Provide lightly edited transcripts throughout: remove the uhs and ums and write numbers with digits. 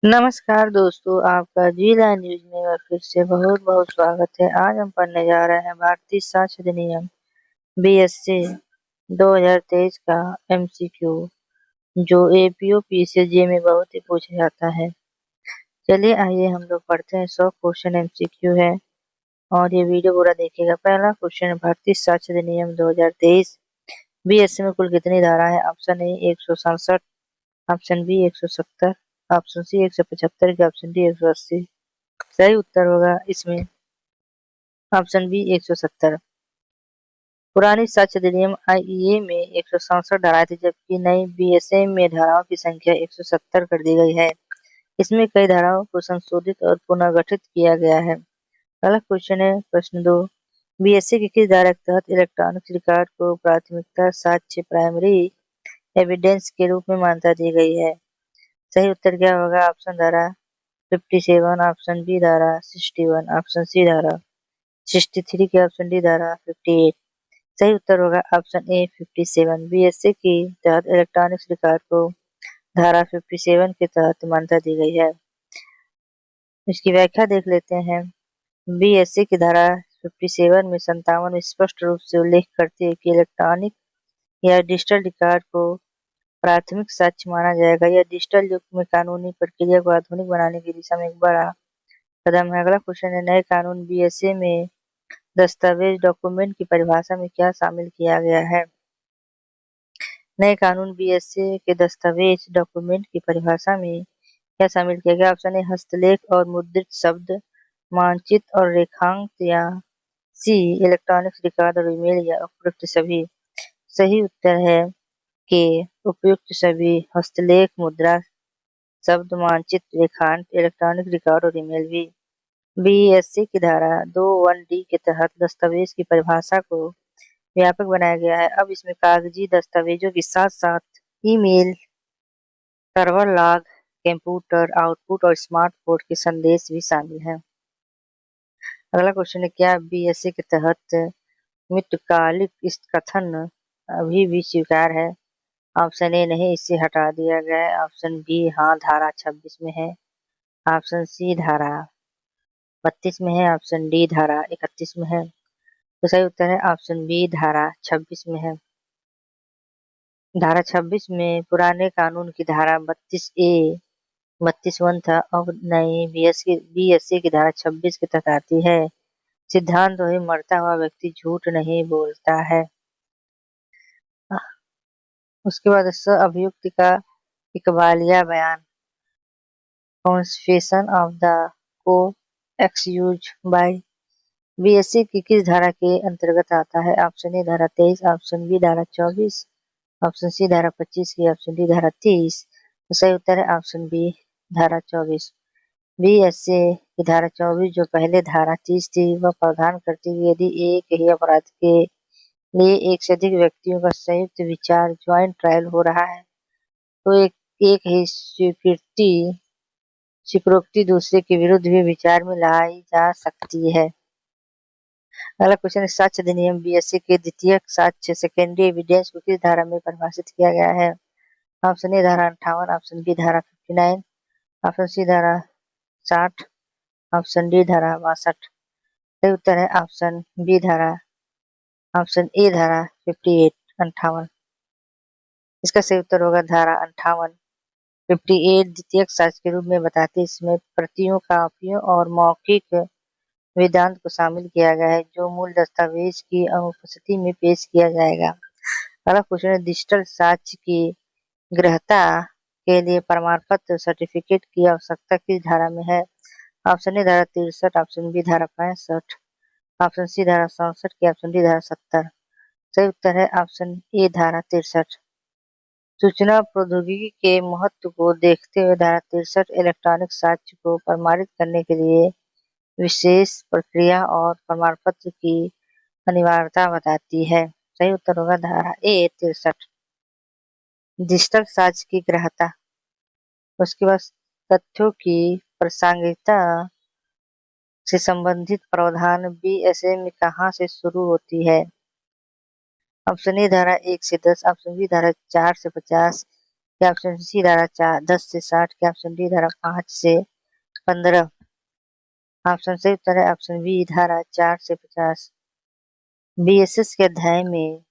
नमस्कार दोस्तों, आपका जिला न्यूज में फिर से बहुत बहुत स्वागत है। आज हम पढ़ने जा रहे हैं भारतीय साक्ष्य अधिनियम बीएससी 2023 का एमसीक्यू, जो एपीओ पीसीजे में बहुत ही पूछा जाता है। चलिए आइए हम लोग पढ़ते हैं। 100 क्वेश्चन एमसीक्यू है और ये वीडियो पूरा देखिएगा। पहला क्वेश्चन है, भारतीय साक्ष्य अधिनियम 2023 बीएससी में कुल कितनी धारा है? Option A 167, option B 170, option C 175 की, ऑप्शन डी 180। सही उत्तर होगा इसमें ऑप्शन बी 170। पुरानी साक्ष्य अधिनियम आईईए में 167 धाराएं थी, जबकि नई बीएसए में धाराओं की संख्या 170 कर दी गई है। इसमें कई धाराओं को संशोधित और पुनर्गठित किया गया है। अगला क्वेश्चन है, प्रश्न 2, बीएसए की किस धारा के तहत इलेक्ट्रॉनिक रिकॉर्ड को प्राथमिकता साक्ष्य प्राइमरी एविडेंस के रूप में मान्यता दी गई है? सही उत्तर क्या होगा? ऑप्शन धारा 57, ऑप्शन बी धारा 61, ऑप्शन सी धारा 63 की, ऑप्शन डी धारा 58। सही उत्तर होगा ऑप्शन ए 57। बीएसए की तहत इलेक्ट्रॉनिक्स रिकॉर्ड को धारा 57 के तहत मान्यता दी गई है। इसकी व्याख्या देख लेते हैं। बीएसए की धारा 57 में 57 स्पष्ट रूप से उल्लेख करती है कि इलेक्ट्रॉनिक या डिजिटल रिकॉर्ड को प्राथमिक साक्ष्य माना जाएगा। यह डिजिटल युग में कानूनी प्रक्रिया को आधुनिक बनाने की दिशा में एक बड़ा कदम है। अगला क्वेश्चन है, नए कानून बीएसए में दस्तावेज डॉक्यूमेंट की परिभाषा में क्या शामिल किया गया है? नए कानून बीएसए के दस्तावेज डॉक्यूमेंट की परिभाषा में क्या शामिल किया गया? ऑप्शन ए हस्तलेख और मुद्रित शब्द, मानचित्र और रेखांक, या सी इलेक्ट्रॉनिक्स रिकॉर्ड और ईमेल, या उपयुक्त सभी। सही उत्तर है कि उपयुक्त सभी। हस्तलेख, मुद्रा, शब्द, मानचित्र, रेखांक, इलेक्ट्रॉनिक रिकॉर्ड और ईमेल भी। बीएससी की धारा 21D के तहत दस्तावेज की परिभाषा को व्यापक बनाया गया है। अब इसमें कागजी दस्तावेजों के साथ साथ email, server log, computer output और स्मार्टफोन के संदेश भी शामिल हैं। अगला क्वेश्चन है, क्या बीएससी के तहत मितकालिक कथन अभी भी स्वीकार है? ऑप्शन ए नहीं, इसे हटा दिया गया है। ऑप्शन बी हाँ, धारा 26 में है। ऑप्शन सी धारा 32 में है। ऑप्शन डी धारा 31 में है। तो सही उत्तर है ऑप्शन बी धारा 26 में है। धारा 26 में पुराने कानून की धारा 32A 32 था। अब नई बीएससी की धारा 26 के तहत आती है। सिद्धांत वही, मरता हुआ व्यक्ति झूठ नहीं बोलता है। उसके बाद स अभियुक्त का इकबालिया बयान, कॉन्फेशन ऑफ द को एक्सक्यूज बाय बीएससी की किस धारा के अंतर्गत आता है? ऑप्शन ए धारा 23, ऑप्शन बी धारा 24, ऑप्शन सी धारा 25 की, ऑप्शन डी धारा 30। तो सही उत्तर है ऑप्शन बी धारा 24। बीएसए की धारा 24, जो पहले धारा 30 थी, वह प्रावधान करती है यदि एक ही अपराध के लिए एक से अधिक व्यक्तियों का संयुक्त विचार ज्वाइंट ट्रायल हो रहा है, तो एक ही स्वीकृति दूसरे के विरुद्ध भी विचार में लाई जा सकती है। अगला क्वेश्चन है, साक्ष्य अधिनियम बीएससी के द्वितीयक साक्ष्य सेकेंडरी एविडेंस को किस धारा में परिभाषित किया गया है? ऑप्शन ए धारा 58, ऑप्शन बी धारा 59, ऑप्शन सी धारा 60, ऑप्शन डी धारा 62। सही उत्तर है ऑप्शन बी धारा ऑप्शन ए धारा 58। इसका सही उत्तर होगा धारा 58। 58 द्वितीयक साक्ष्य के रूप में बताते, इसमें प्रतियों, कापियों और मौखिक वेदांत को शामिल किया गया है, जो मूल दस्तावेज की अनुपस्थिति में पेश किया जाएगा। अगला क्वेश्चन है, डिजिटल साक्ष्य की ग्रहता के लिए प्रमाण पत्र सर्टिफिकेट की आवश्यकता किस धारा में है? ऑप्शन ए धारा 63, ऑप्शन बी धारा 65, ऑप्शन सी धारा 67 की, ऑप्शन डी धारा 70। सही उत्तर है ऑप्शन ए धारा 63। सूचना प्रौद्योगिकी के महत्व को देखते हुए धारा 63 इलेक्ट्रॉनिक साक्ष्य को प्रमाणित करने के लिए विशेष प्रक्रिया और प्रमाण पत्र की अनिवार्यता बताती है। सही उत्तर होगा धारा ए 63। डिजिटल साक्ष्य की ग्रहता, उसके बाद तथ्यों की प्रासंगिकता से संबंधित प्रावधान बीएसए में कहाँ से शुरू होती है? ऑप्शन ए धारा 1 से 10, ऑप्शन बी धारा 4 से 50, क्या ऑप्शन सी धारा 10 से 60, क्या ऑप्शन डी धारा 5 से 15। ऑप्शन सही उत्तर है ऑप्शन बी धारा 4 से 50। बीएसएस के अध्याय में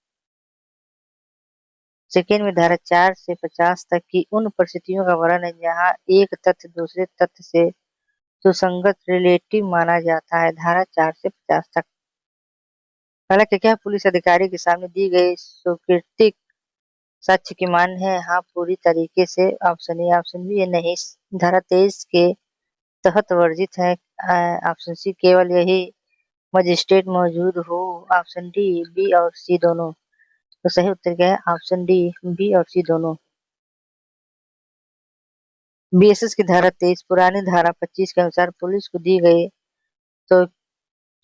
सेकेंड में धारा 4 से 50 तक की उन परिस्थितियों का वर्णन है जहां एक तथ्य दूसरे तथ्य से सुसंगत रिलेटिव माना जाता है। धारा 4 से 50 तक। हालांकि क्या पुलिस अधिकारी के सामने दी गई सुकृतिक साक्ष्य की मान्य है? हाँ, पूरी तरीके से। ऑप्शन ए, ऑप्शन बी, ये नहीं। धारा 23 के तहत वर्जित है। ऑप्शन सी, केवल यही मजिस्ट्रेट मौजूद हो। ऑप्शन डी, बी और सी दोनों। तो सही उत्तर क्या है? ऑप्शन डी, बी और सी दोनों। बीएसएस की धारा 23 पुरानी धारा 25 के अनुसार पुलिस को दी गई तो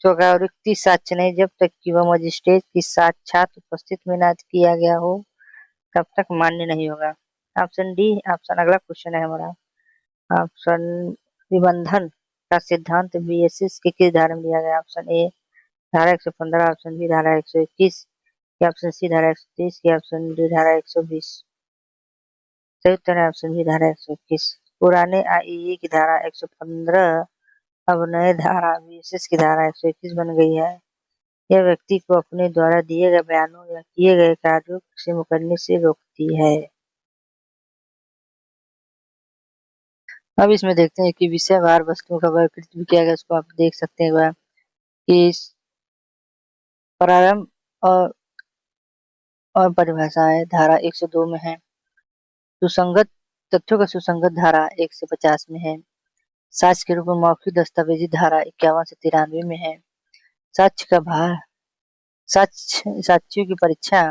चौकावृत्ति साक्ष्य नहीं जब तक कि वह मजिस्ट्रेट की साक्षात उपस्थित में न किया गया हो तब तक मान्य नहीं होगा। Option D. ऑप्शन अगला क्वेश्चन है हमारा। ऑप्शन निबंधन का सिद्धांत बीएसएस की किस धारा में दिया गया? ऑप्शन ए धारा 115, ऑप्शन बी धारा 121, या ऑप्शन सी धारा 130, या ऑप्शन डी धारा 120। सही उत्तर है ऑप्शन बी धारा 121। पुराने आईए की धारा 115 अब नए धारा बीएसएस की धारा 121 बन गई है। यह व्यक्ति को अपने द्वारा दिए गए बयानों या किए गए कार्यों से मुकरने से रोकती है। अब इसमें देखते हैं कि विषयवार वस्तुओं का वर्गीकृत भी किया गया, उसको आप देख सकते हैं वह कि प्रारंभ और परिभाषाएं धारा 102 में है। सुसंगत तथ्यों का सुसंगत धारा 150 में है। साक्ष्य के रूप में मौखिक दस्तावेजी धारा 51 से 93 में है। साक्ष्य का भार साक्ष्यों की परीक्षा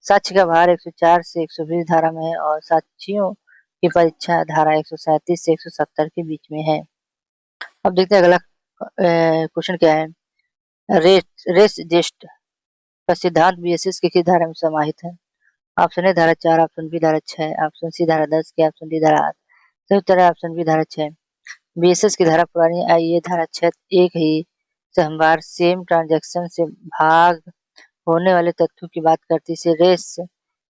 साक्ष्य का भार 104 से 120 धारा में है और साक्ष्यों की परीक्षा धारा 137 से 170 के बीच में है। अब देखते हैं अगला क्वेश्चन क्या है। रेस जेस्ट का सिद्धांत बीएसएस की किस धारा में समाहित है? ऑप्शन ए धारा 4, ऑप्शन बी धारा 6, ऑप्शन सी धारा 10, के ऑप्शन डी धारा 8। सही उत्तर है ऑप्शन बी धारा 6। बीएसएस की धारा पुरानी आईए धारा 6 एक ही सहमवार सेम ट्रांजैक्शन से भाग होने वाले तथ्यों की बात करती है। इसे रेस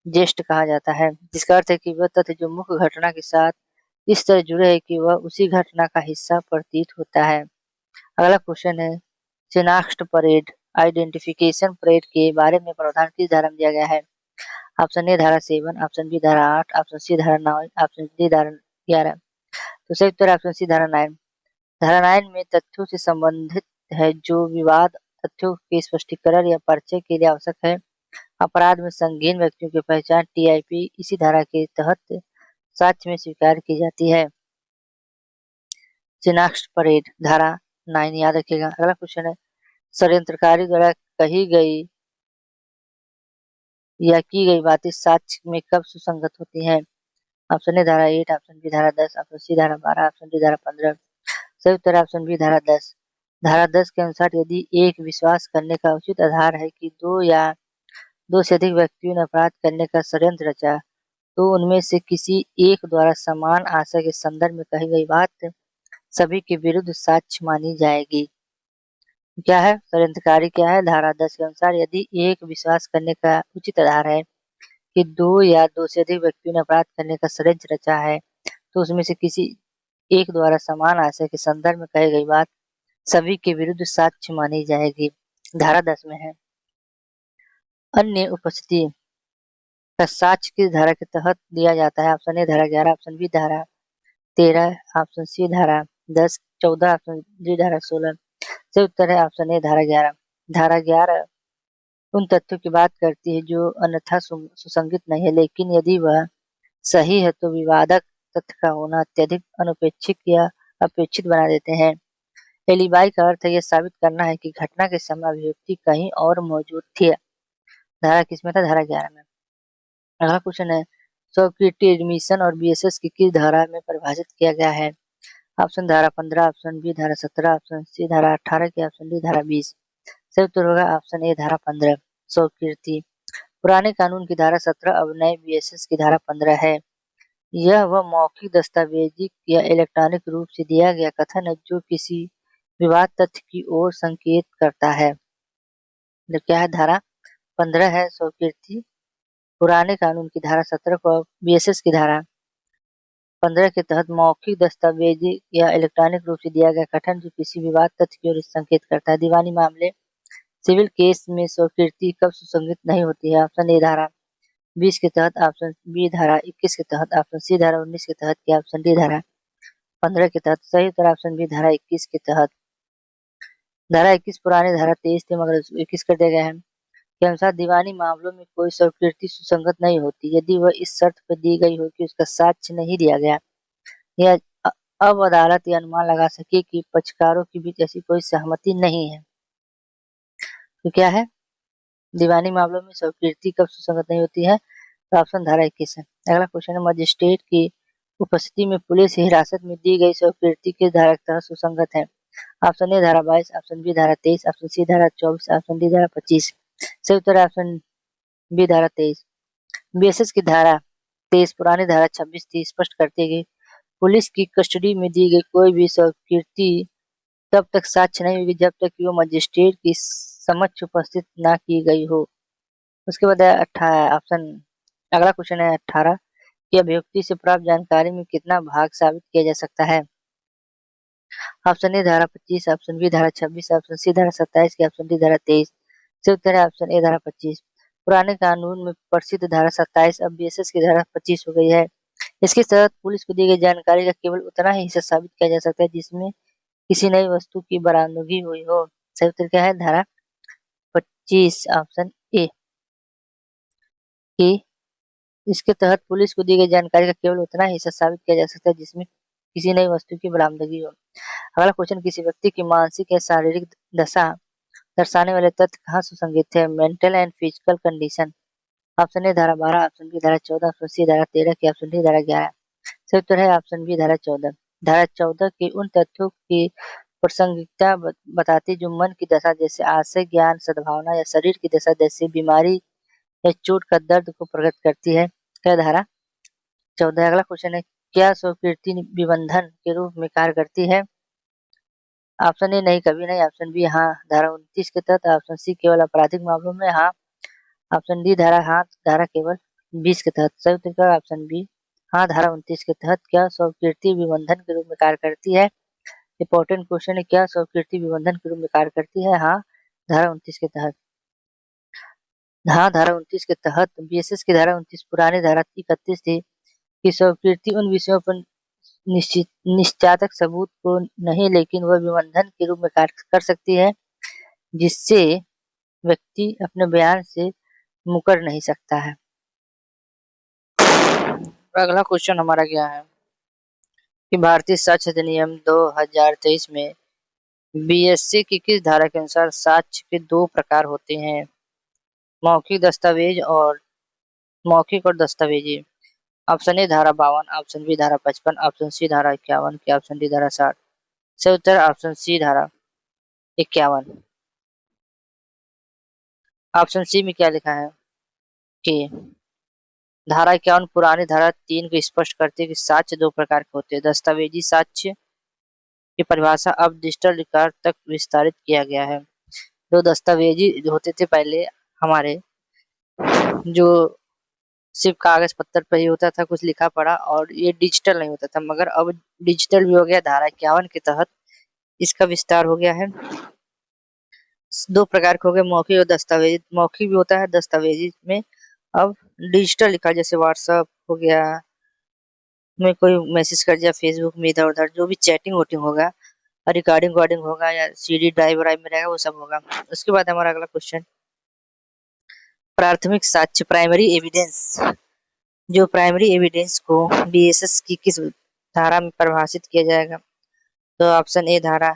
जेस्ट कहा जाता है, जिसका अर्थ है कि वह तथ्य जो मुख्य घटना के साथ इस तरह जुड़े हैं कि वह उसी घटना का हिस्सा प्रतीत होता है। अगला क्वेश्चन है शिनाख्त परेड आइडेंटिफिकेशन परेड के बारे में प्रावधान किस धारा में दिया गया है? ऑप्शन ए धारा 7, ऑप्शन बी धारा 8, ऑप्शन सी धारा 9, ऑप्शन डी धारा 11। तो सही उत्तर ऑप्शन सी धारा 9। धारा 9 में तथ्यों से संबंधित है जो विवाद तथ्यों के स्पष्टीकरण या परिचय के लिए आवश्यक है। अपराध में संगीन व्यक्तियों की पहचान टीआईपी इसी धारा के तहत साक्ष्य में स्वीकार की जाती है। शिनाख्त परेड धारा 9 याद रखिएगा। अगला क्वेश्चन है षड्यंत्रकारी द्वारा कही गई या की गई बातें साक्ष्य में कब सुसंगत होती हैं? ऑप्शन ए धारा 8, ऑप्शन बी धारा 10, ऑप्शन सी धारा 12, ऑप्शन डी धारा 15। सही उत्तर ऑप्शन बी धारा 10। धारा 10 के अनुसार यदि एक विश्वास करने का उचित आधार है कि दो या दो से अधिक व्यक्तियों ने अपराध करने का षड्यंत्र रचा तो उनमें से किसी एक द्वारा समान आशय के संदर्भ में कही गई बात सभी के विरुद्ध साक्ष्य मानी जाएगी। क्या है षड्यंत्रकारी? क्या है? धारा 10 के अनुसार यदि एक विश्वास करने का उचित आधार है कि दो या दो से अधिक व्यक्तियों ने अपराध करने का षड्यंत्र रचा है तो उसमें से किसी एक द्वारा समान आशय के संदर्भ में कही गई बात सभी के विरुद्ध साक्ष्य मानी जाएगी। धारा 10 में है अन्य उपस्थिति का साक्ष्य किस धारा के तहत दिया जाता है? ऑप्शन ए धारा 11, ऑप्शन बी धारा 13, ऑप्शन सी धारा 10, 14, ऑप्शन डी धारा 16। सही उत्तर है ऑप्शन ए धारा 11। धारा 11 उन तथ्यों की बात करती है जो अन्यथा सुसंगत नहीं है, लेकिन यदि वह सही है तो विवादक तथ्य का होना अत्यधिक अनपेक्षित या अपेक्षित बना देते हैं। एलिबाई का अर्थ है यह साबित करना है कि घटना के समय अभिव्यक्ति कहीं और मौजूद थी। धारा किसमें था? धारा 11 में। अगला क्वेश्चन है सिक्योरिटी एडमिशन और बीएसएस की किस धारा में परिभाषित किया गया है? ऑप्शन धारा 15, ऑप्शन बी धारा 17, ऑप्शन सी धारा 18 के ऑप्शन डी धारा 20। सही उत्तर होगा ऑप्शन ए धारा 15। स्वीकृति पुराने कानून की धारा 17 अब नए बीएसएस की धारा 15 है। यह वह मौखिक दस्तावेजिक या इलेक्ट्रॉनिक रूप से दिया गया कथन है जो किसी विवाद तथ्य की ओर संकेत करता है। जो क्या है? धारा 15 है स्वीकृति पुराने कानून की धारा 17 को बीएसएस की धारा 15 के तहत मौखिक दस्तावेजी या इलेक्ट्रॉनिक रूप से दिया गया कथन जो किसी विवाद तथ्य की ओर संकेत करता है। दीवानी मामले सिविल केस में स्वीकृति कब सुसंगत नहीं होती है? ऑप्शन ए धारा 20 के तहत, ऑप्शन बी धारा 21 के तहत, ऑप्शन सी धारा 19 के तहत या ऑप्शन डी धारा 15 के तहत। सही उत्तर ऑप्शन बी धारा 21 के तहत। धारा 21 पुरानी धारा 23 थी मगर 21 कर दिया गया है। के अनुसार दीवानी मामलों में कोई स्वीकृति सुसंगत नहीं होती यदि वह इस शर्त पर दी गई हो कि उसका साक्ष्य नहीं दिया गया या अब अदालत यह अनुमान लगा सके कि पक्षकारों के बीच ऐसी कोई सहमति नहीं है। तो क्या है? दीवानी मामलों में स्वीकृति कब सुसंगत नहीं होती है? तो ऑप्शन धारा 21 है। अगला क्वेश्चन है, मजिस्ट्रेट की उपस्थिति में पुलिस हिरासत में दी गई स्वीकृति के धारा के तहत सुसंगत है? ऑप्शन ए धारा 22, ऑप्शन बी धारा 23, ऑप्शन सी धारा 24, ऑप्शन डी धारा 25। सही उत्तर ऑप्शन बी धारा 23। बीएसएस की धारा 23 पुरानी धारा 26 थी, स्पष्ट करती है कि पुलिस की कस्टडी में दी गई कोई भी स्वीकृति तब तक साक्ष्य नहीं होगी जब तक कि वो मजिस्ट्रेट की समक्ष उपस्थित ना की गई हो। उसके बाद ऑप्शन अगला क्वेश्चन है 18 कि अभियुक्ति से प्राप्त जानकारी में कितना भाग साबित किया जा सकता है? ऑप्शन ए धारा 25, ऑप्शन बी धारा 26, ऑप्शन सी धारा 27 की ऑप्शन डी धारा 23। सही उत्तर है ऑप्शन ए धारा 25। पुराने कानून में प्रसिद्ध धारा 27 अब बीएसएस की धारा 25 हो गई है। इसके तहत पुलिस को दी गई जानकारी का केवल उतना ही हिस्सा साबित किया जा सकता है जिसमें किसी नई वस्तु की बरामदगी हुई हो। सही उत्तर क्या है? धारा 25 ऑप्शन ए। कि इसके तहत पुलिस को दी गई जानकारी का केवल उतना ही हिस्सा साबित किया जा सकता है जिसमें किसी नई वस्तु की बरामदगी हो। अगला क्वेश्चन, किसी व्यक्ति की मानसिक या शारीरिक दशा दर्शाने वाले तथ्य कहाँ सुसंगत है? Mental and physical condition. Option A धारा 12, ऑप्शन बी धारा 14, ऑप्शन सी धारा 13 की ऑप्शन डी धारा 11। सही उत्तर है ऑप्शन बी धारा 14। धारा 14 के उन तथ्यों की प्रासंगिकता बताती जो मन की दशा जैसे आशय, ज्ञान, सद्भावना या शरीर की दशा जैसे बीमारी या चोट का दर्द को प्रकट करती है। क्या धारा 14। अगला क्वेश्चन है, क्या स्वीकृति निबंधन के रूप में कार्य करती है? ऑप्शन ए नहीं, कभी नहीं, ऑप्शन बी हाँ धारा 29 के तहत, ऑप्शन सी केवल आपराधिक मामलों में हाँ, ऑप्शन डी धारा हाँ धारा केवल 20 के तहत। सही उत्तर का ऑप्शन बी हाँ धारा 29 के तहत। क्या स्वीकृति निबंधन के रूप में कार्य करती है? इंपॉर्टेंट क्वेश्चन है, क्या स्वीकृति निबंधन के रूप में कार्य करती है? हाँ धारा 29 के तहत। हाँ धारा 29 के तहत बीएसएस की धारा 29 पुरानी धारा 31 थी कि स्वीकृति उन विषयों पर निश्चित निश्चातक सबूत को नहीं लेकिन वह निबंधन के रूप में कार्य कर सकती है जिससे व्यक्ति अपने बयान से मुकर नहीं सकता है। अगला क्वेश्चन हमारा क्या है कि भारतीय साक्ष्य अधिनियम 2023 में बीएससी की किस धारा के अनुसार साक्ष्य के दो प्रकार होते हैं? मौखिक दस्तावेज और मौखिक और दस्तावेजी। ऑप्शन ए धारा 52, ऑप्शन बी धारा 55, ऑप्शन सी धारा 51 की ऑप्शन डी धारा 60। सही उत्तर ऑप्शन सी धारा 51। ऑप्शन सी में क्या लिखा है कि धारा 51 पुरानी धारा 3 को स्पष्ट करती है कि साक्ष्य दो प्रकार के होते हैं। दस्तावेजी साक्ष्य की परिभाषा अब डिजिटल रिकॉर्ड तक विस्तारित किया गया है। जो दस्तावेजी होते थे पहले हमारे, जो सिर्फ कागज पत्थर पर ही होता था, कुछ लिखा पढ़ा, और ये डिजिटल नहीं होता था, मगर अब डिजिटल भी हो गया। धारा 51 के तहत इसका विस्तार हो गया है। दो प्रकार के हो गए, मौखिक और दस्तावेजी। मौखिक भी होता है, दस्तावेजी में अब डिजिटल लिखा, जैसे व्हाट्सएप हो गया में कोई मैसेज कर दिया, फेसबुक में इधर उधर जो भी चैटिंग वोटिंग होगा, रिकॉर्डिंग वार्डिंग होगा या सीडी ड्राइव वाइव में रहेगा, वो सब होगा। उसके बाद हमारा अगला क्वेश्चन, प्राथमिक साक्ष्य प्राइमरी एविडेंस। जो प्राइमरी एविडेंस को बीएसएस की किस धारा में परिभाषित किया जाएगा? तो ऑप्शन ए धारा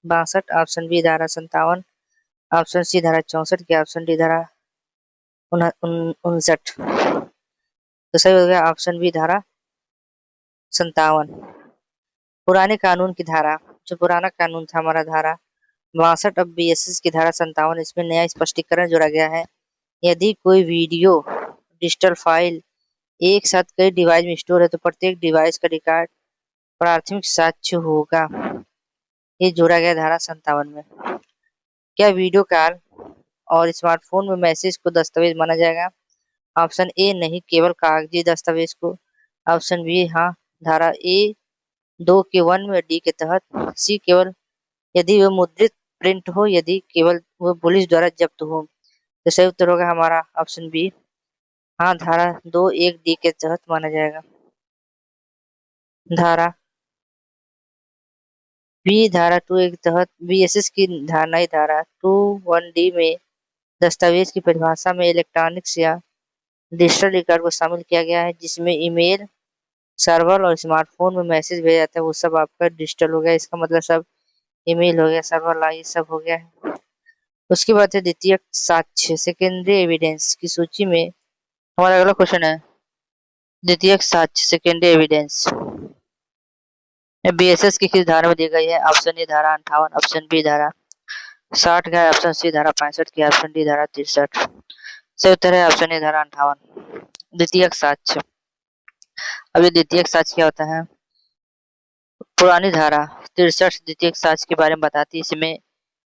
62, ऑप्शन बी धारा 57, ऑप्शन सी धारा 64 की ऑप्शन डी धारा 59। तो सही हो गया ऑप्शन बी धारा 57। पुराने कानून की धारा, जो पुराना कानून था हमारा धारा 62, अब बीएसएस की धारा 57, इसमें नया स्पष्टीकरण जोड़ा गया है। यदि कोई वीडियो डिजिटल फाइल एक साथ कई डिवाइस में स्टोर है तो प्रत्येक डिवाइस का रिकॉर्ड प्राथमिक साक्ष्य होगा। ये जोड़ा गया धारा 57 में। क्या वीडियो कॉल और स्मार्टफोन में मैसेज को दस्तावेज माना जाएगा? ऑप्शन ए नहीं, केवल कागजी दस्तावेज को। ऑप्शन बी हाँ, धारा ए 2 के 1 में डी के तहत। सी केवल यदि वो मुद्रित प्रिंट हो, यदि केवल वो पुलिस द्वारा जब्त हो। तो सही उत्तर होगा हमारा ऑप्शन बी हाँ, धारा 2(1)(d) के तहत माना जाएगा। धारा बी धारा 2(1) के तहत बीएसएस की नई धारा 2(1)(d) में दस्तावेज की परिभाषा में इलेक्ट्रॉनिक्स या डिजिटल रिकॉर्ड को शामिल किया गया है, जिसमें ईमेल, सर्वर और स्मार्टफोन में मैसेज भेजा जाता है, वो सब आपका डिजिटल हो गया। इसका मतलब सब ईमेल हो गया, सर्वर ला, ये सब हो गया है। उसके बाद है द्वितीयक साक्ष्य, सेकेंडरी एविडेंस की सूची में हमारा अगला क्वेश्चन है द्वितीयक साक्ष्य, सेकेंडरी एविडेंस बीएसएस की किस धारा में दी गई है। ऑप्शन ए धारा 58, ऑप्शन बी धारा 60 का, ऑप्शन सी धारा 65 की, ऑप्शन डी धारा 63। सही उत्तर है ऑप्शन ए धारा 58, द्वितीयक साक्ष्य। अब ये द्वितीयक साक्ष्य क्या होता है। पुरानी धारा 63 द्वितीयक साक्ष्य के बारे में बताती है। इसमें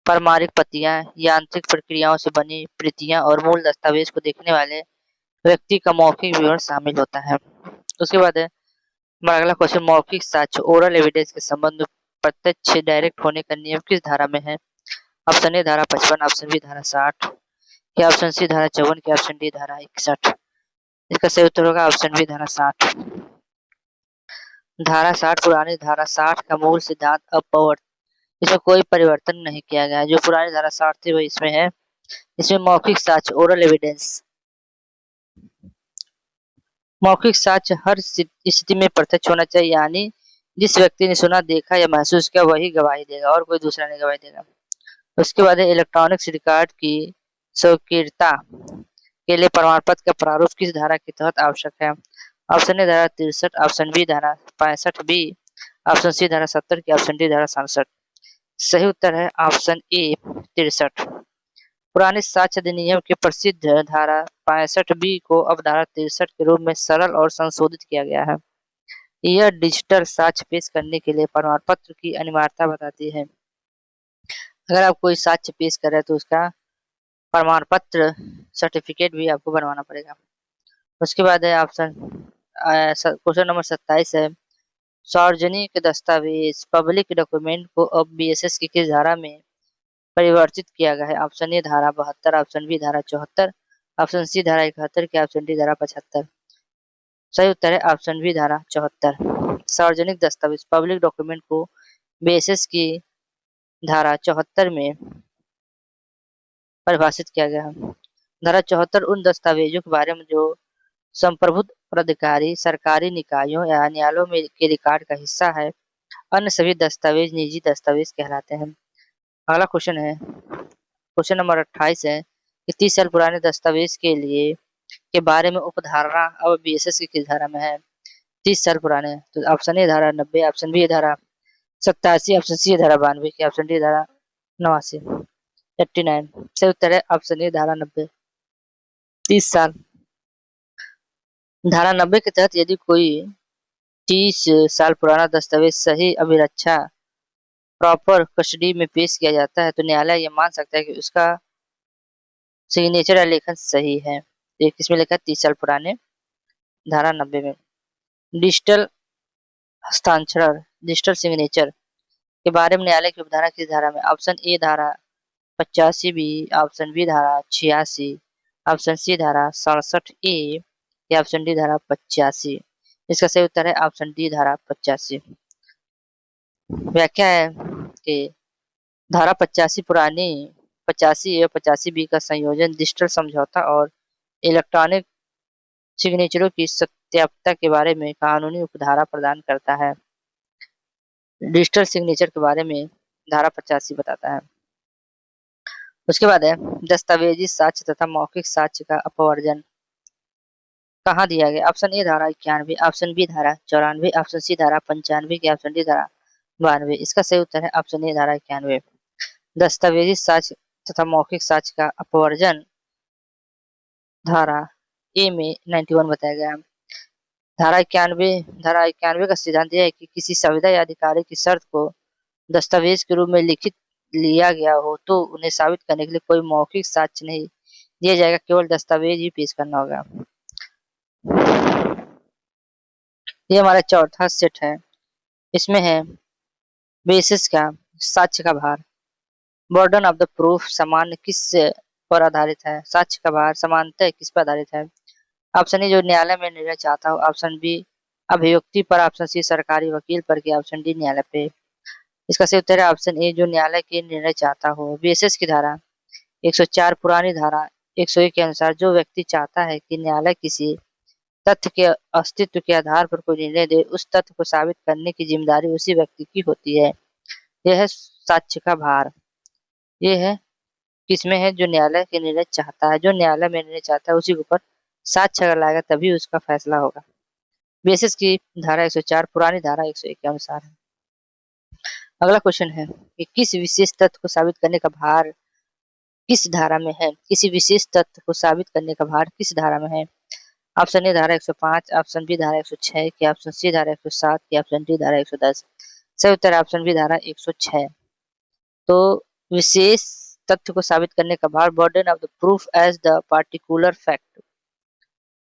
पारंपरिक प्रतियां, यांत्रिक प्रक्रियाओं से बनी प्रतियां और मूल दस्तावेज को देखने वाले व्यक्ति का मौखिक विवरण शामिल होता है। उसके बाद है हमारा अगला क्वेश्चन, मौखिक साक्ष्य ओरल एविडेंस के संबंध में प्रत्यक्ष डायरेक्ट होने का नियम किस धारा में है। ऑप्शन ए धारा 55, ऑप्शन बी धारा 60 या ऑप्शन सी धारा 54 की, ऑप्शन डी धारा 61। इसका सही उत्तर होगा ऑप्शन बी धारा 60। धारा 60 पुरानी धारा 60 का मूल सिद्धांत अपवर्त, इसमें कोई परिवर्तन नहीं किया गया। जो पुरानी धारा 60 थी वही इसमें है। इसमें मौखिक साक्ष्य ओरल एविडेंस, मौखिक साक्ष्य हर स्थिति में प्रत्यक्ष होना चाहिए, यानी जिस व्यक्ति ने सुना, देखा या महसूस किया वही गवाही देगा और कोई दूसरा नहीं गवाही देगा। उसके बाद है इलेक्ट्रॉनिक्स रिकॉर्ड की स्वीकार्यता के लिए प्रमाण पत्र का प्रारूप किस धारा के तहत आवश्यक है। ऑप्शन ए धारा 63, ऑप्शन बी धारा 65 बी, ऑप्शन सी धारा 70 की, ऑप्शन डी धारा 67। सही उत्तर है ऑप्शन ए 63। पुराने साक्ष्य अधिनियम के प्रसिद्ध धारा 65 बी को अब धारा 63 के रूप में सरल और संशोधित किया गया है। यह डिजिटल साक्ष्य पेश करने के लिए प्रमाण पत्र की अनिवार्यता बताती है। अगर आप कोई साक्ष्य पेश कर रहे हैं तो उसका प्रमाण पत्र सर्टिफिकेट भी आपको बनवाना पड़ेगा। उसके बाद है ऑप्शन क्वेश्चन नंबर 27 है, सार्वजनिक दस्तावेज पब्लिक डॉक्यूमेंट को अब बीएसएस की किस धारा में परिवर्तित किया गया है। ऑप्शन ए धारा 72, ऑप्शन बी धारा 74, ऑप्शन सी धारा 71 की, ऑप्शन डी धारा 75। सही उत्तर है ऑप्शन बी धारा 74। सार्वजनिक दस्तावेज पब्लिक डॉक्यूमेंट को बीएसएस की धारा 74 में परिभाषित किया गया है। धारा 74 उन दस्तावेजों के बारे में जो संप्रभुत्व प्राधिकारी, सरकारी निकायों या न्यायालयों में के रिकॉर्ड का हिस्सा है। अन्य सभी दस्तावेज निजी दस्तावेज कहलाते हैं। अगला क्वेश्चन है क्वेश्चन नंबर 28 है कि 30 साल पुराने दस्तावेज के लिए के बारे में उपधारणा अब बीएसएस की किस धारा में है। 30 साल पुराने, तो ऑप्शन ए धारा 90, ऑप्शन बी धारा 87, ऑप्शन सी धारा 92 की, ऑप्शन डी धारा 89, 89। सही उत्तर है ऑप्शन ए धारा 90, 30 साल। धारा 90 के तहत यदि कोई 30 साल पुराना दस्तावेज सही अभिरक्षा प्रॉपर कस्टडी में पेश किया जाता है तो न्यायालय ये मान सकता है कि उसका सिग्नेचर या लेखन सही है। एक इसमें लिखा है 30 साल पुराने धारा 90 में। डिजिटल हस्ताक्षर, डिजिटल सिग्नेचर के बारे में न्यायालय की उपधारा किस धारा में। ऑप्शन ए धारा 85 बी, ऑप्शन बी धारा 86, ऑप्शन सी धारा 67 ए या ऑप्शन डी धारा 85। इसका सही उत्तर है ऑप्शन डी धारा 85। व्याख्या है कि धारा 85 पुरानी 85 ए और 85 बी का संयोजन डिजिटल समझौता और इलेक्ट्रॉनिक सिग्नेचरों की सत्यापता के बारे में कानूनी उपधारा प्रदान करता है। डिजिटल सिग्नेचर के बारे में धारा 85 बताता है। उसके बाद है दस्तावेजी साक्ष्य तथा मौखिक साक्ष्य का अपवर्जन कहाँ दिया गया। ऑप्शन ए धारा 91, ऑप्शन बी धारा 94, ऑप्शन सी धारा 95 की, ऑप्शन डी धारा 92। इसका सही उत्तर है ऑप्शन ए धारा 91। दस्तावेजी साक्ष्य तथा मौखिक साक्ष्य का अपवर्जन धारा ए में 91 बताया गया है। धारा 91 का सिद्धांत यह है कि किसी संविदा या अधिकारी की शर्त को दस्तावेज के रूप में लिखित लिया गया हो तो उन्हें साबित करने के लिए कोई मौखिक साक्ष्य नहीं दिया जाएगा, केवल दस्तावेज ही पेश करना होगा। ये हमारा चौथा सेट है। इसमें है बेसिस का, साक्ष्य का भार। बर्डन ऑफ द प्रूफ सामान्य किस पर आधारित है? साक्ष्य का भार सामान्यतः किस पर आधारित है? ऑप्शन ए जो न्यायालय में निर्णय चाहता हो, ऑप्शन बी अभियुक्ति पर, ऑप्शन सी सरकारी वकील पर, की ऑप्शन डी न्यायालय पे। इसका सही उत्तर है ऑप्शन ए जो न्यायालय के निर्णय चाहता हो। बीएसएस की धारा 104 पुरानी धारा 101 के अनुसार जो व्यक्ति चाहता है कि न्यायालय किसी तथ्य के अस्तित्व के आधार पर कोई निर्णय दे, उस तथ्य को साबित करने की जिम्मेदारी उसी व्यक्ति की होती है। यह है साक्ष्य का भार। ये है किसमें है? जो न्यायालय के निर्णय चाहता है, जो न्यायालय में निर्णय चाहता है उसी के ऊपर साक्ष्य अगर लाएगा तभी उसका फैसला होगा। बेसिस की धारा 104 पुरानी धारा 101 के अनुसार है। अगला क्वेश्चन है कि किस विशेष तथ्य को साबित करने का भार किस धारा में है? किसी विशेष तथ्य को साबित करने का भार किस धारा में है? ऑप्शन ए धारा 105, ऑप्शन बी धारा 106, की ऑप्शन सी धारा 107, की ऑप्शन डी धारा 110। सही उत्तर है ऑप्शन बी धारा 106। तो विशेष तथ्य को साबित करने का भार, burden of the proof as the particular fact.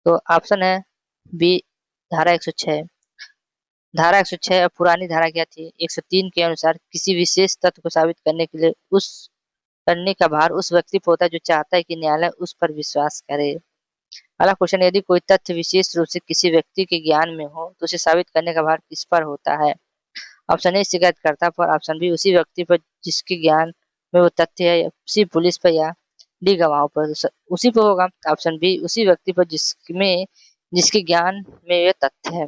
तो ऑप्शन है बी धारा 106। धारा 106 और पुरानी धारा क्या थी? 103 के अनुसार किसी विशेष तथ्य को साबित करने के लिए उस करने का भार उस व्यक्ति पर होता है जो चाहता है कि न्यायालय उस पर विश्वास करे। अगला क्वेश्चन, यदि कोई तथ्य विशेष रूप से किसी व्यक्ति के ज्ञान में हो तो उसे साबित करने का भार किस पर होता है? ऑप्शन ए शिकायतकर्ता पर, ऑप्शन बी उसी व्यक्ति पर जिसके ज्ञान में वो तथ्य है, सी पुलिस पर, या डी गवाहों पर। उसी पर होगा। ऑप्शन बी उसी व्यक्ति पर जिसमें जिसके ज्ञान में ये तथ्य है।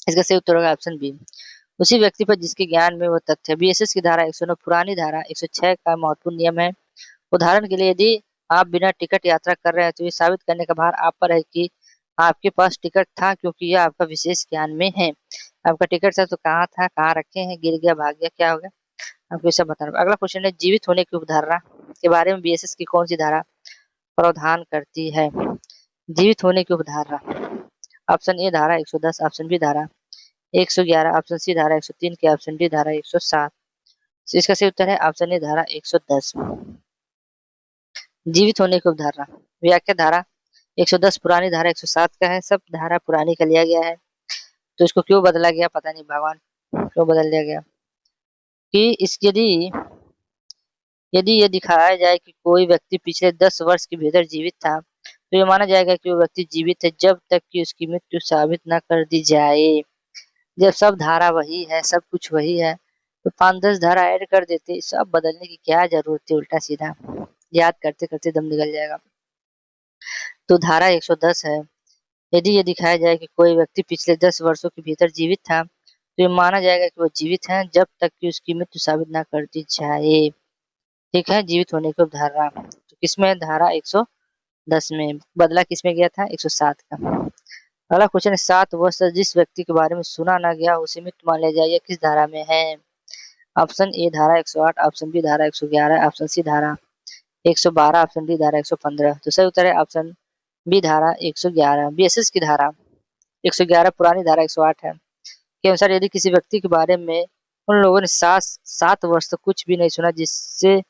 इसका सही उत्तर होगा ऑप्शन बी उसी व्यक्ति पर जिसके ज्ञान में वो तथ्य है। बीएसएस की धारा 109 पुरानी धारा 106 का महत्वपूर्ण नियम है। उदाहरण के लिए यदि आप बिना टिकट यात्रा कर रहे हैं तो ये साबित करने का भार आप पर है कि आपके पास टिकट था, क्योंकि यह आपका विशेष ज्ञान में है। आपका टिकट था तो कहाँ था, कहाँ रखे हैं, गिर गया, भाग गया, क्या हो गया, आपको ये सब बताना। अगला क्वेश्चन है जीवित होने की उपधारणा के बारे में बीएसएस की कौन सी धारा प्रावधान करती है? जीवित होने की उपधारणा, ऑप्शन ए धारा 110, ऑप्शन बी धारा 111, ऑप्शन सी धारा 103, के ऑप्शन डी धारा 107। इसका सही उत्तर है ऑप्शन ए धारा 110। जीवित होने की उपधारणा व्याख्या धारा 110 पुरानी धारा 107 का है। सब धारा पुरानी का लिया गया है, तो इसको क्यों बदला गया पता नहीं, भगवान क्यों बदल दिया गया। कि इस यदि ये दिखाया जाए कि कोई व्यक्ति पिछले 10 वर्ष के भीतर जीवित था तो ये माना जाएगा कि वो व्यक्ति जीवित है जब तक कि उसकी मृत्यु साबित न कर दी जाए। जब सब धारा वही है, सब कुछ वही है, तो 5-10 धारा ऐड कर देते, सब बदलने की क्या जरूरत है? उल्टा सीधा याद करते करते दम निकल जाएगा। तो धारा 110 है, यदि ये दिखाया जाए कि कोई व्यक्ति पिछले 10 वर्षों के भीतर जीवित था तो ये माना जाएगा कि वो जीवित है जब तक कि उसकी मृत्यु साबित न कर दी जाए। ठीक है, जीवित होने की धारा तो किसमें? धारा 110 में। बदला किसमें गया था? 107 का। अगला क्वेश्चन है 7 वर्ष जिस व्यक्ति के बारे में सुना ना गया उसे मृत मान लिया जाए, यह किस धारा में है? ऑप्शन ए धारा 108, ऑप्शन बी धारा 111, ऑप्शन सी धारा 112, ऑप्शन डी धारा 115। तो सही उत्तर है ऑप्शन बी धारा 111। बीएसएस की धारा 111 पुरानी धारा 108 है के अनुसार यदि किसी व्यक्ति के बारे में उन लोगों ने 7 वर्ष तक कुछ भी नहीं सुना जिससे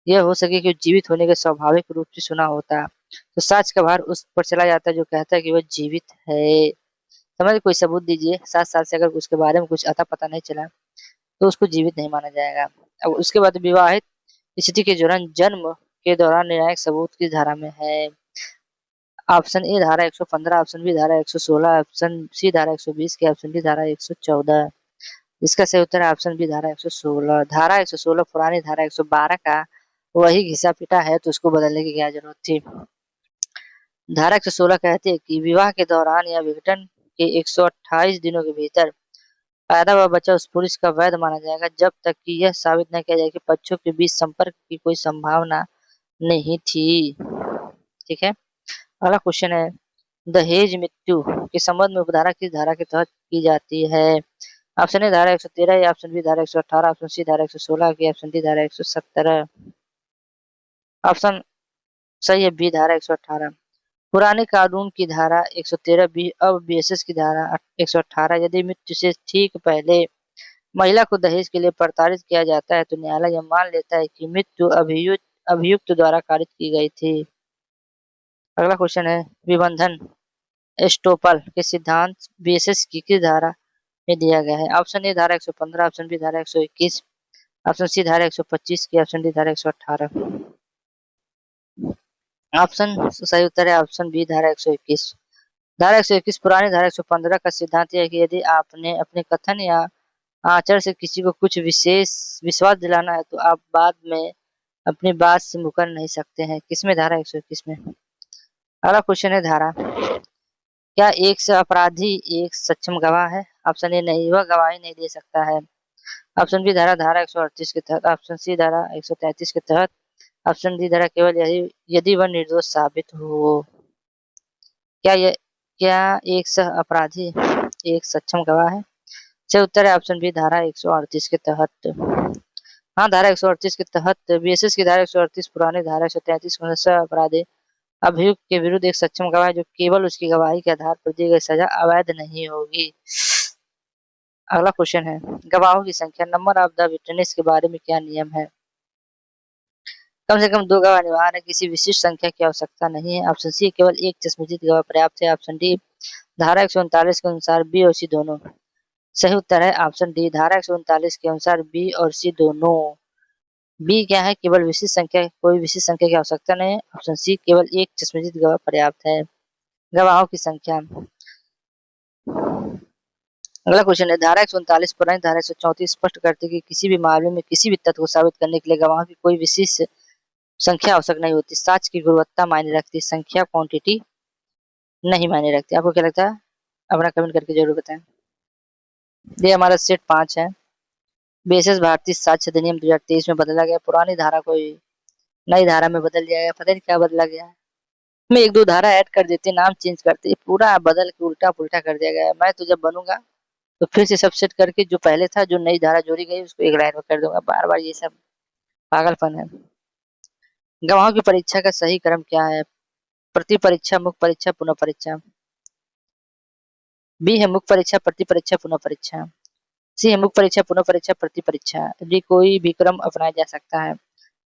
यह हो सके कि जीवित होने के स्वाभाविक रूप से सुना होता, तो साक्ष्य का भार उस पर चला जाता है जो कहता है कि वह जीवित है। समझ, कोई सबूत दीजिए, 7 साल से अगर उसके बारे में कुछ अता पता नहीं चला तो उसको जीवित नहीं माना जाएगा। अब उसके बाद विवाहित स्थिति के दौरान जन्म के दौरान निर्णायक सबूत किस धारा में है? ऑप्शन ए धारा 115, ऑप्शन बी धारा 116, ऑप्शन सी धारा 120, के ऑप्शन डी धारा 114। इसका सही उत्तर है ऑप्शन बी धारा 116। धारा 116 पुरानी धारा 112 का वही घिसा पिटा है, तो उसको बदलने की क्या जरूरत थी? धारा 116 कहती है कि विवाह के दौरान या विघटन के 128 दिनों के भीतर पैदा हुआ बच्चा उस पुरुष का वैध माना जाएगा जब तक कि यह साबित न किया जाए कि पक्षों के बीच संपर्क की कोई संभावना नहीं थी। ठीक है, अगला क्वेश्चन है दहेज मृत्यु के संबंध में उपधारा किस धारा के तहत की जाती है? ऑप्शन ए धारा 113, या ऑप्शन बी धारा 118, ऑप्शन सी धारा 116, की ऑप्शन डी धारा 117। ऑप्शन सही है बी धारा 118। पुराने कानून की धारा 113 बी अब बीएसएस की धारा 118। यदि मृत्यु से ठीक पहले महिला को दहेज के लिए प्रताड़ित किया जाता है तो न्यायालय यह मान लेता है कि मृत्यु अभियुक्त द्वारा कारित की गई थी। अगला क्वेश्चन है विबंधन एस्टोपल के सिद्धांत बीएसएस की किस धारा में दिया गया है? ऑप्शन ए धारा 115, ऑप्शन बी धारा 121, ऑप्शन सी धारा 125 की, ऑप्शन डी धारा 118। ऑप्शन सही उत्तर है ऑप्शन बी धारा 121। धारा 121 पुरानी धारा 115 का सिद्धांत यह है कि यदि आपने अपने कथन या आचरण से किसी को कुछ विशेष विश्वास दिलाना है तो आप बाद में अपनी बात से मुकर नहीं सकते हैं। किसमें? धारा 121 में। अगला क्वेश्चन है धारा, क्या एक से अपराधी एक सक्षम गवाह है? ऑप्शन ए नहीं, वह गवाही नहीं दे सकता है। ऑप्शन बी धारा धारा 138 के तहत, ऑप्शन सी धारा 133 के तहत, ऑप्शन डी धारा केवल यदि यदि वह निर्दोष साबित हो। क्या एक सह अपराधी एक सक्षम गवाह है? सही उत्तर है ऑप्शन बी धारा 138 के तहत। हाँ, धारा 138 के तहत बीएसएस की धारा 138 पुरानी धारा 133 के अनुसार सह अपराधी अभियुक्त के विरुद्ध एक सक्षम गवाह जो केवल उसकी गवाही के आधार पर दी गई सजा अवैध नहीं होगी। अगला क्वेश्चन है, गवाहों की संख्या नंबर ऑफ द विटनेस के बारे में क्या नियम है? कम से कम 2 गवाह अनिवार्य है, किसी विशिष्ट संख्या की आवश्यकता नहीं है। ऑप्शन सी केवल एक चश्मदीद गवाह पर्याप्त है। ऑप्शन डी धारा 139 के अनुसार बी और सी दोनों। सही उत्तर है ऑप्शन डी धारा 139 के अनुसार बी और सी दोनों। बी क्या है? केवल विशिष्ट संख्या, कोई विशिष्ट संख्या की आवश्यकता नहीं है। ऑप्शन सी केवल एक चश्मदीद गवाह पर्याप्त है। गवाहों की संख्या। अगला क्वेश्चन है, धारा 139 पुरानी धारा 134 स्पष्ट करती है कि किसी भी मामले में किसी भी तथ्य को साबित करने के लिए गवाहों की कोई विशेष संख्या आवश्यक नहीं होती। साक्ष्य की गुणवत्ता मायने रखती, संख्या क्वांटिटी नहीं मायने रखती। आपको क्या लगता है? अपना कमेंट करके जरूर बताएं। ये हमारा सेट 5 है। बीएसएस भारतीय साक्ष्य अधिनियम 2023 में बदला गया। पुरानी धारा को नई धारा में बदल दिया गया। पता नहीं क्या बदला गया है। में 1-2 धारा ऐड कर देते, नाम चेंज करते, पूरा बदल के उल्टा पुल्टा कर दिया गया है। मैं तो जब बनूंगा तो फिर से सब सेट करके जो पहले था, जो नई धारा जोड़ी गई उसको एक लाइन में कर दूंगा। बार बार ये सब पागलपन है। गवाहों की परीक्षा का सही क्रम क्या है? प्रति परीक्षा, मुख्य परीक्षा, पुनः परीक्षा। बी है मुख्य परीक्षा, प्रति परीक्षा, पुनः परीक्षा। सी है मुख्य परीक्षा, पुनः परीक्षा, प्रति परीक्षा। डी कोई भी क्रम अपनाया जा सकता है।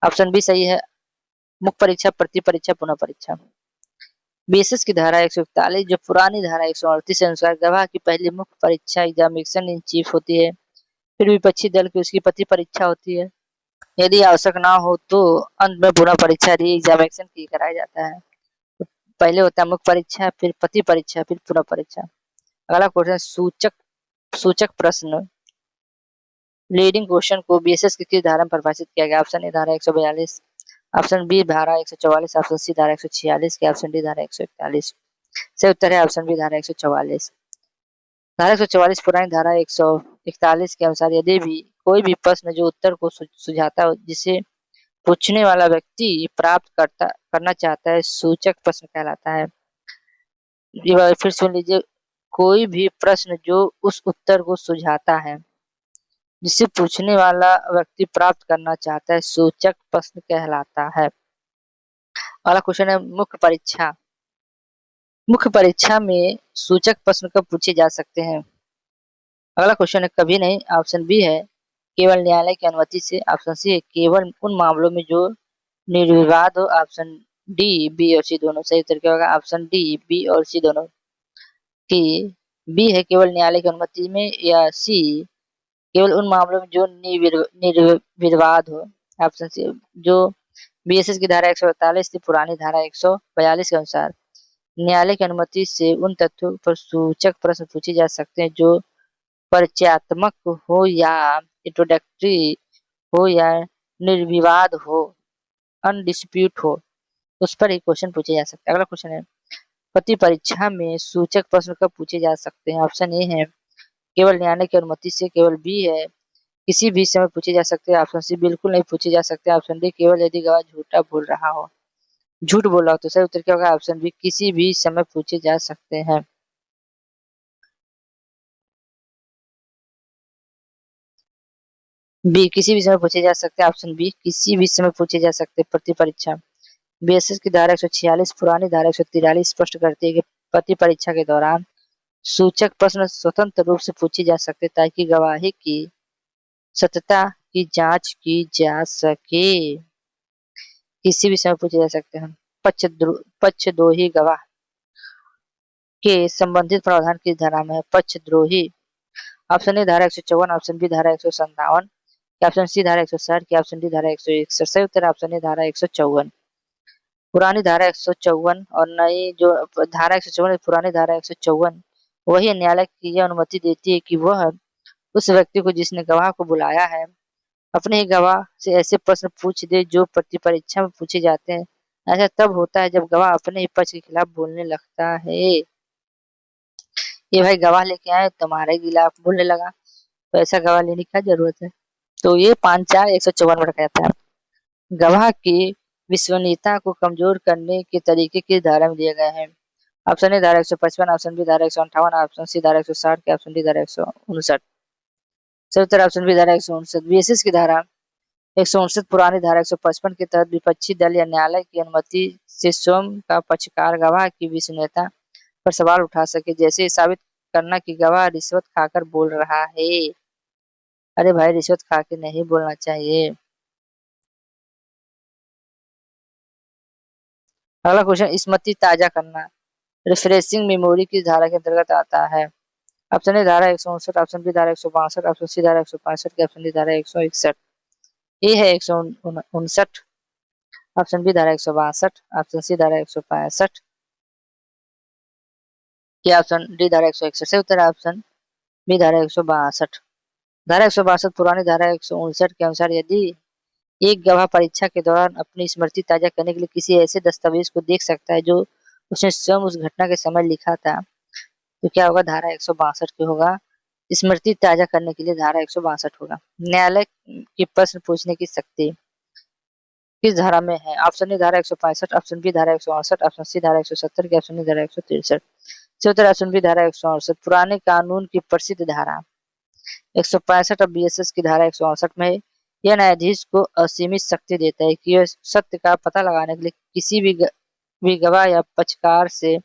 ऑप्शन बी सही है, मुख्य परीक्षा, प्रति परीक्षा, पुनः परीक्षा। बीएसएस की धारा 141 जो पुरानी धारा 138 के अनुसार गवाह की पहली मुख्य परीक्षा एग्जामिनेशन इन चीफ होती है, फिर विपक्षी दल की उसकी प्रति परीक्षा होती है। यदि आवश्यक ना हो तो अंत में पुनः परीक्षा री एग्जामिनेशन की कराया जाता है। तो पहले होता है मुख्य परीक्षा, फिर प्रति परीक्षा, फिर पुनः परीक्षा। अगला क्वेश्चन, सूचक प्रश्न लीडिंग क्वेश्चन को बीएसएस की किस धारा में परिभाषित किया गया? ऑप्शन ए धारा 142, ऑप्शन बी धारा 144, ऑप्शन सी धारा 146 के, ऑप्शन डी धारा 141। सही उत्तर है ऑप्शन बी धारा 144। धारा 144 पुरानी धारा 141 के अनुसार यदि भी कोई भी प्रश्न जो उत्तर को सुझाता हो जिसे पूछने वाला व्यक्ति प्राप्त करना चाहता है, सूचक प्रश्न कहलाता है। फिर सुन लीजिए, कोई भी प्रश्न जो उस उत्तर को सुझाता है जिसे पूछने वाला व्यक्ति प्राप्त करना चाहता है, सूचक प्रश्न कहलाता है। अगला क्वेश्चन है, मुख्य परीक्षा। मुख्य परीक्षा में सूचक प्रश्न कब पूछे जा सकते हैं? अगला क्वेश्चन है, कभी नहीं। ऑप्शन बी है केवल न्यायालय की अनुमति से। ऑप्शन सी है केवल उन मामलों में जो निर्विवाद हो। ऑप्शन डी बी और सी दोनों। सही उत्तर क्या होगा? ऑप्शन डी बी और सी दोनों। की बी है केवल न्यायालय की अनुमति में, या सी केवल उन मामलों में जो निर्विवाद हो। ऑप्शन सी जो बीएसएस की धारा 148 थी पुरानी धारा 142 के अनुसार न्यायालय की अनुमति से उन तथ्यों पर सूचक प्रश्न पूछे जा सकते हैं जो परिचयात्मक हो या इंट्रोडक्टरी हो या निर्विवाद हो, अनडिस्प्यूट हो, उस पर ही क्वेश्चन पूछे जा सकते हैं। अगला क्वेश्चन है, प्रति परीक्षा में सूचक प्रश्न कब पूछे जा सकते हैं? ऑप्शन ए है केवल न्यायालय की अनुमति से। केवल बी है किसी भी समय पूछे जा सकते हैं। ऑप्शन सी बिल्कुल नहीं पूछे जा सकते। ऑप्शन डी केवल यदि गवाह झूठा बोल रहा हो, झूठ बोल रहा हो। तो सही उत्तर क्या होगा? ऑप्शन बी किसी भी समय पूछे जा सकते हैं। बी किसी भी समय पूछे जा सकते हैं। ऑप्शन बी किसी भी समय पूछे जा सकते हैं। प्रति परीक्षा बीएसएस की धारा 146 पुरानी धारा 143 स्पष्ट करती है कि प्रति परीक्षा के दौरान सूचक प्रश्न स्वतंत्र रूप से पूछे जा सकते ताकि गवाही की सत्यता की जांच की जा सके। किसी भी समय पूछे जा सकते हैं। पक्ष दो ही गवाह के संबंधित प्रावधान किस धारा में है? पक्षद्रोही। ऑप्शन ए धारा 154, ऑप्शन बी धारा 157, ऑप्शन सी धारा 160, की ऑप्शन डी धारा 161। सही उत्तर ऑप्शन ए धारा 154। पुरानी धारा 154 और नई जो धारा 154, पुरानी धारा 154 वही न्यायालय की यह अनुमति देती है कि वह उस व्यक्ति को जिसने गवाह को बुलाया है अपने ही गवाह से ऐसे प्रश्न पूछ दे जो प्रति परीक्षा में पूछे जाते हैं। ऐसा तब होता है जब गवाह अपने ही पक्ष के खिलाफ बोलने लगता है। ये भाई गवाह लेके आए तुम्हारे खिलाफ बोलने लगा, तो ऐसा गवाह लेने की क्या जरूरत है? तो ये 5-4-154 में रखा जाता है। गवाह की विश्वसनीयता को कमजोर करने के तरीके किस धारा में दिए गए हैं? ऑप्शन ए धारा 155, ऑप्शन बी धारा 158, ऑप्शन सी धारा 160, के ऑप्शन डी धारा 159। सही उत्तर ऑप्शन बी धारा 159। बीएसएस की धारा 159 पुरानी धारा 155 के तहत विपक्षी दल या न्यायालय की अनुमति से स्वयं का पक्षकार गवाह की विश्वसनीयता पर सवाल उठा सके, जैसे साबित करना कि गवाह रिश्वत खाकर बोल रहा है। अरे भाई रिश्वत खा के नहीं बोलना चाहिए। अगला क्वेश्चन, स्मृति ताजा करना रिफ्रेशिंग मेमोरी किस धारा के अंतर्गत आता है? ऑप्शन ए धारा 159, ऑप्शन बी धारा 162, ऑप्शन सी धारा 165, के ऑप्शन डी धारा 161। ए है 159, ऑप्शन बी धारा 162, ऑप्शन सी धारा 165, के ऑप्शन डी धारा 161। सही उत्तर ऑप्शन बी धारा 162। धारा 162 पुरानी धारा 159 के अनुसार यदि एक गवाह परीक्षा के दौरान अपनी स्मृति ताजा करने के लिए किसी ऐसे दस्तावेज को देख सकता है जो उसने स्वयं उस घटना के समय लिखा था, तो क्या होगा? धारा 162 के होगा। स्मृति ताजा करने के लिए धारा 162 होगा। न्यायालय की प्रश्न पूछने की शक्ति किस धारा में है? ऑप्शन ए धारा 165, ऑप्शन बी धारा 168, ऑप्शन सी धारा 170, के ऑप्शन डी धारा 163। सही उत्तर ऑप्शन बी धारा 168। पुराने कानून की प्रसिद्ध धारा 165 और बीएसएस की धारा 168 में है। यह न्यायाधीश को असीमित शक्ति देता है कि वह सत्य का पता लगाने के लिए किसी भी गवाह या पक्षकार से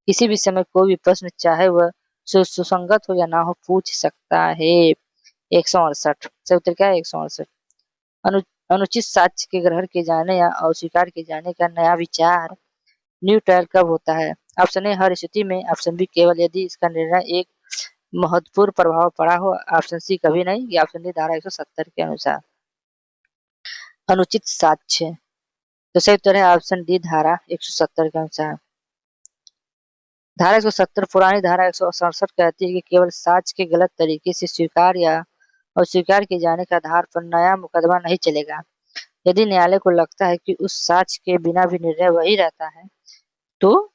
किसी भी समय कोई भी प्रश्न चाहे वह सुसंगत हो या ना हो पूछ सकता है। 168। सही उत्तर क्या है? 168। अनु, अनुचित साक्ष्य के ग्रहण किए जाने या अस्वीकार किए जाने का नया विचार न्यू ट्रायल कब होता है? ऑप्शन ए हर स्थिति में, ऑप्शन बी केवल यदि इसका निर्णय एक महत्वपूर्ण प्रभाव पड़ा हो, ऑप्शन सी कभी नहीं, या ऑप्शन डी धारा 170 के अनुसार। अनुचित साक्ष्य, तो सही उत्तर है ऑप्शन डी धारा 170 के अनुसार। धारा 170 पुरानी धारा 167 कहती है कि केवल साक्ष्य के गलत तरीके से स्वीकार या अस्वीकार किए जाने के आधार पर नया मुकदमा नहीं चलेगा। यदि न्यायालय को लगता है कि उस साक्ष्य के बिना भी निर्णय वही रहता है तो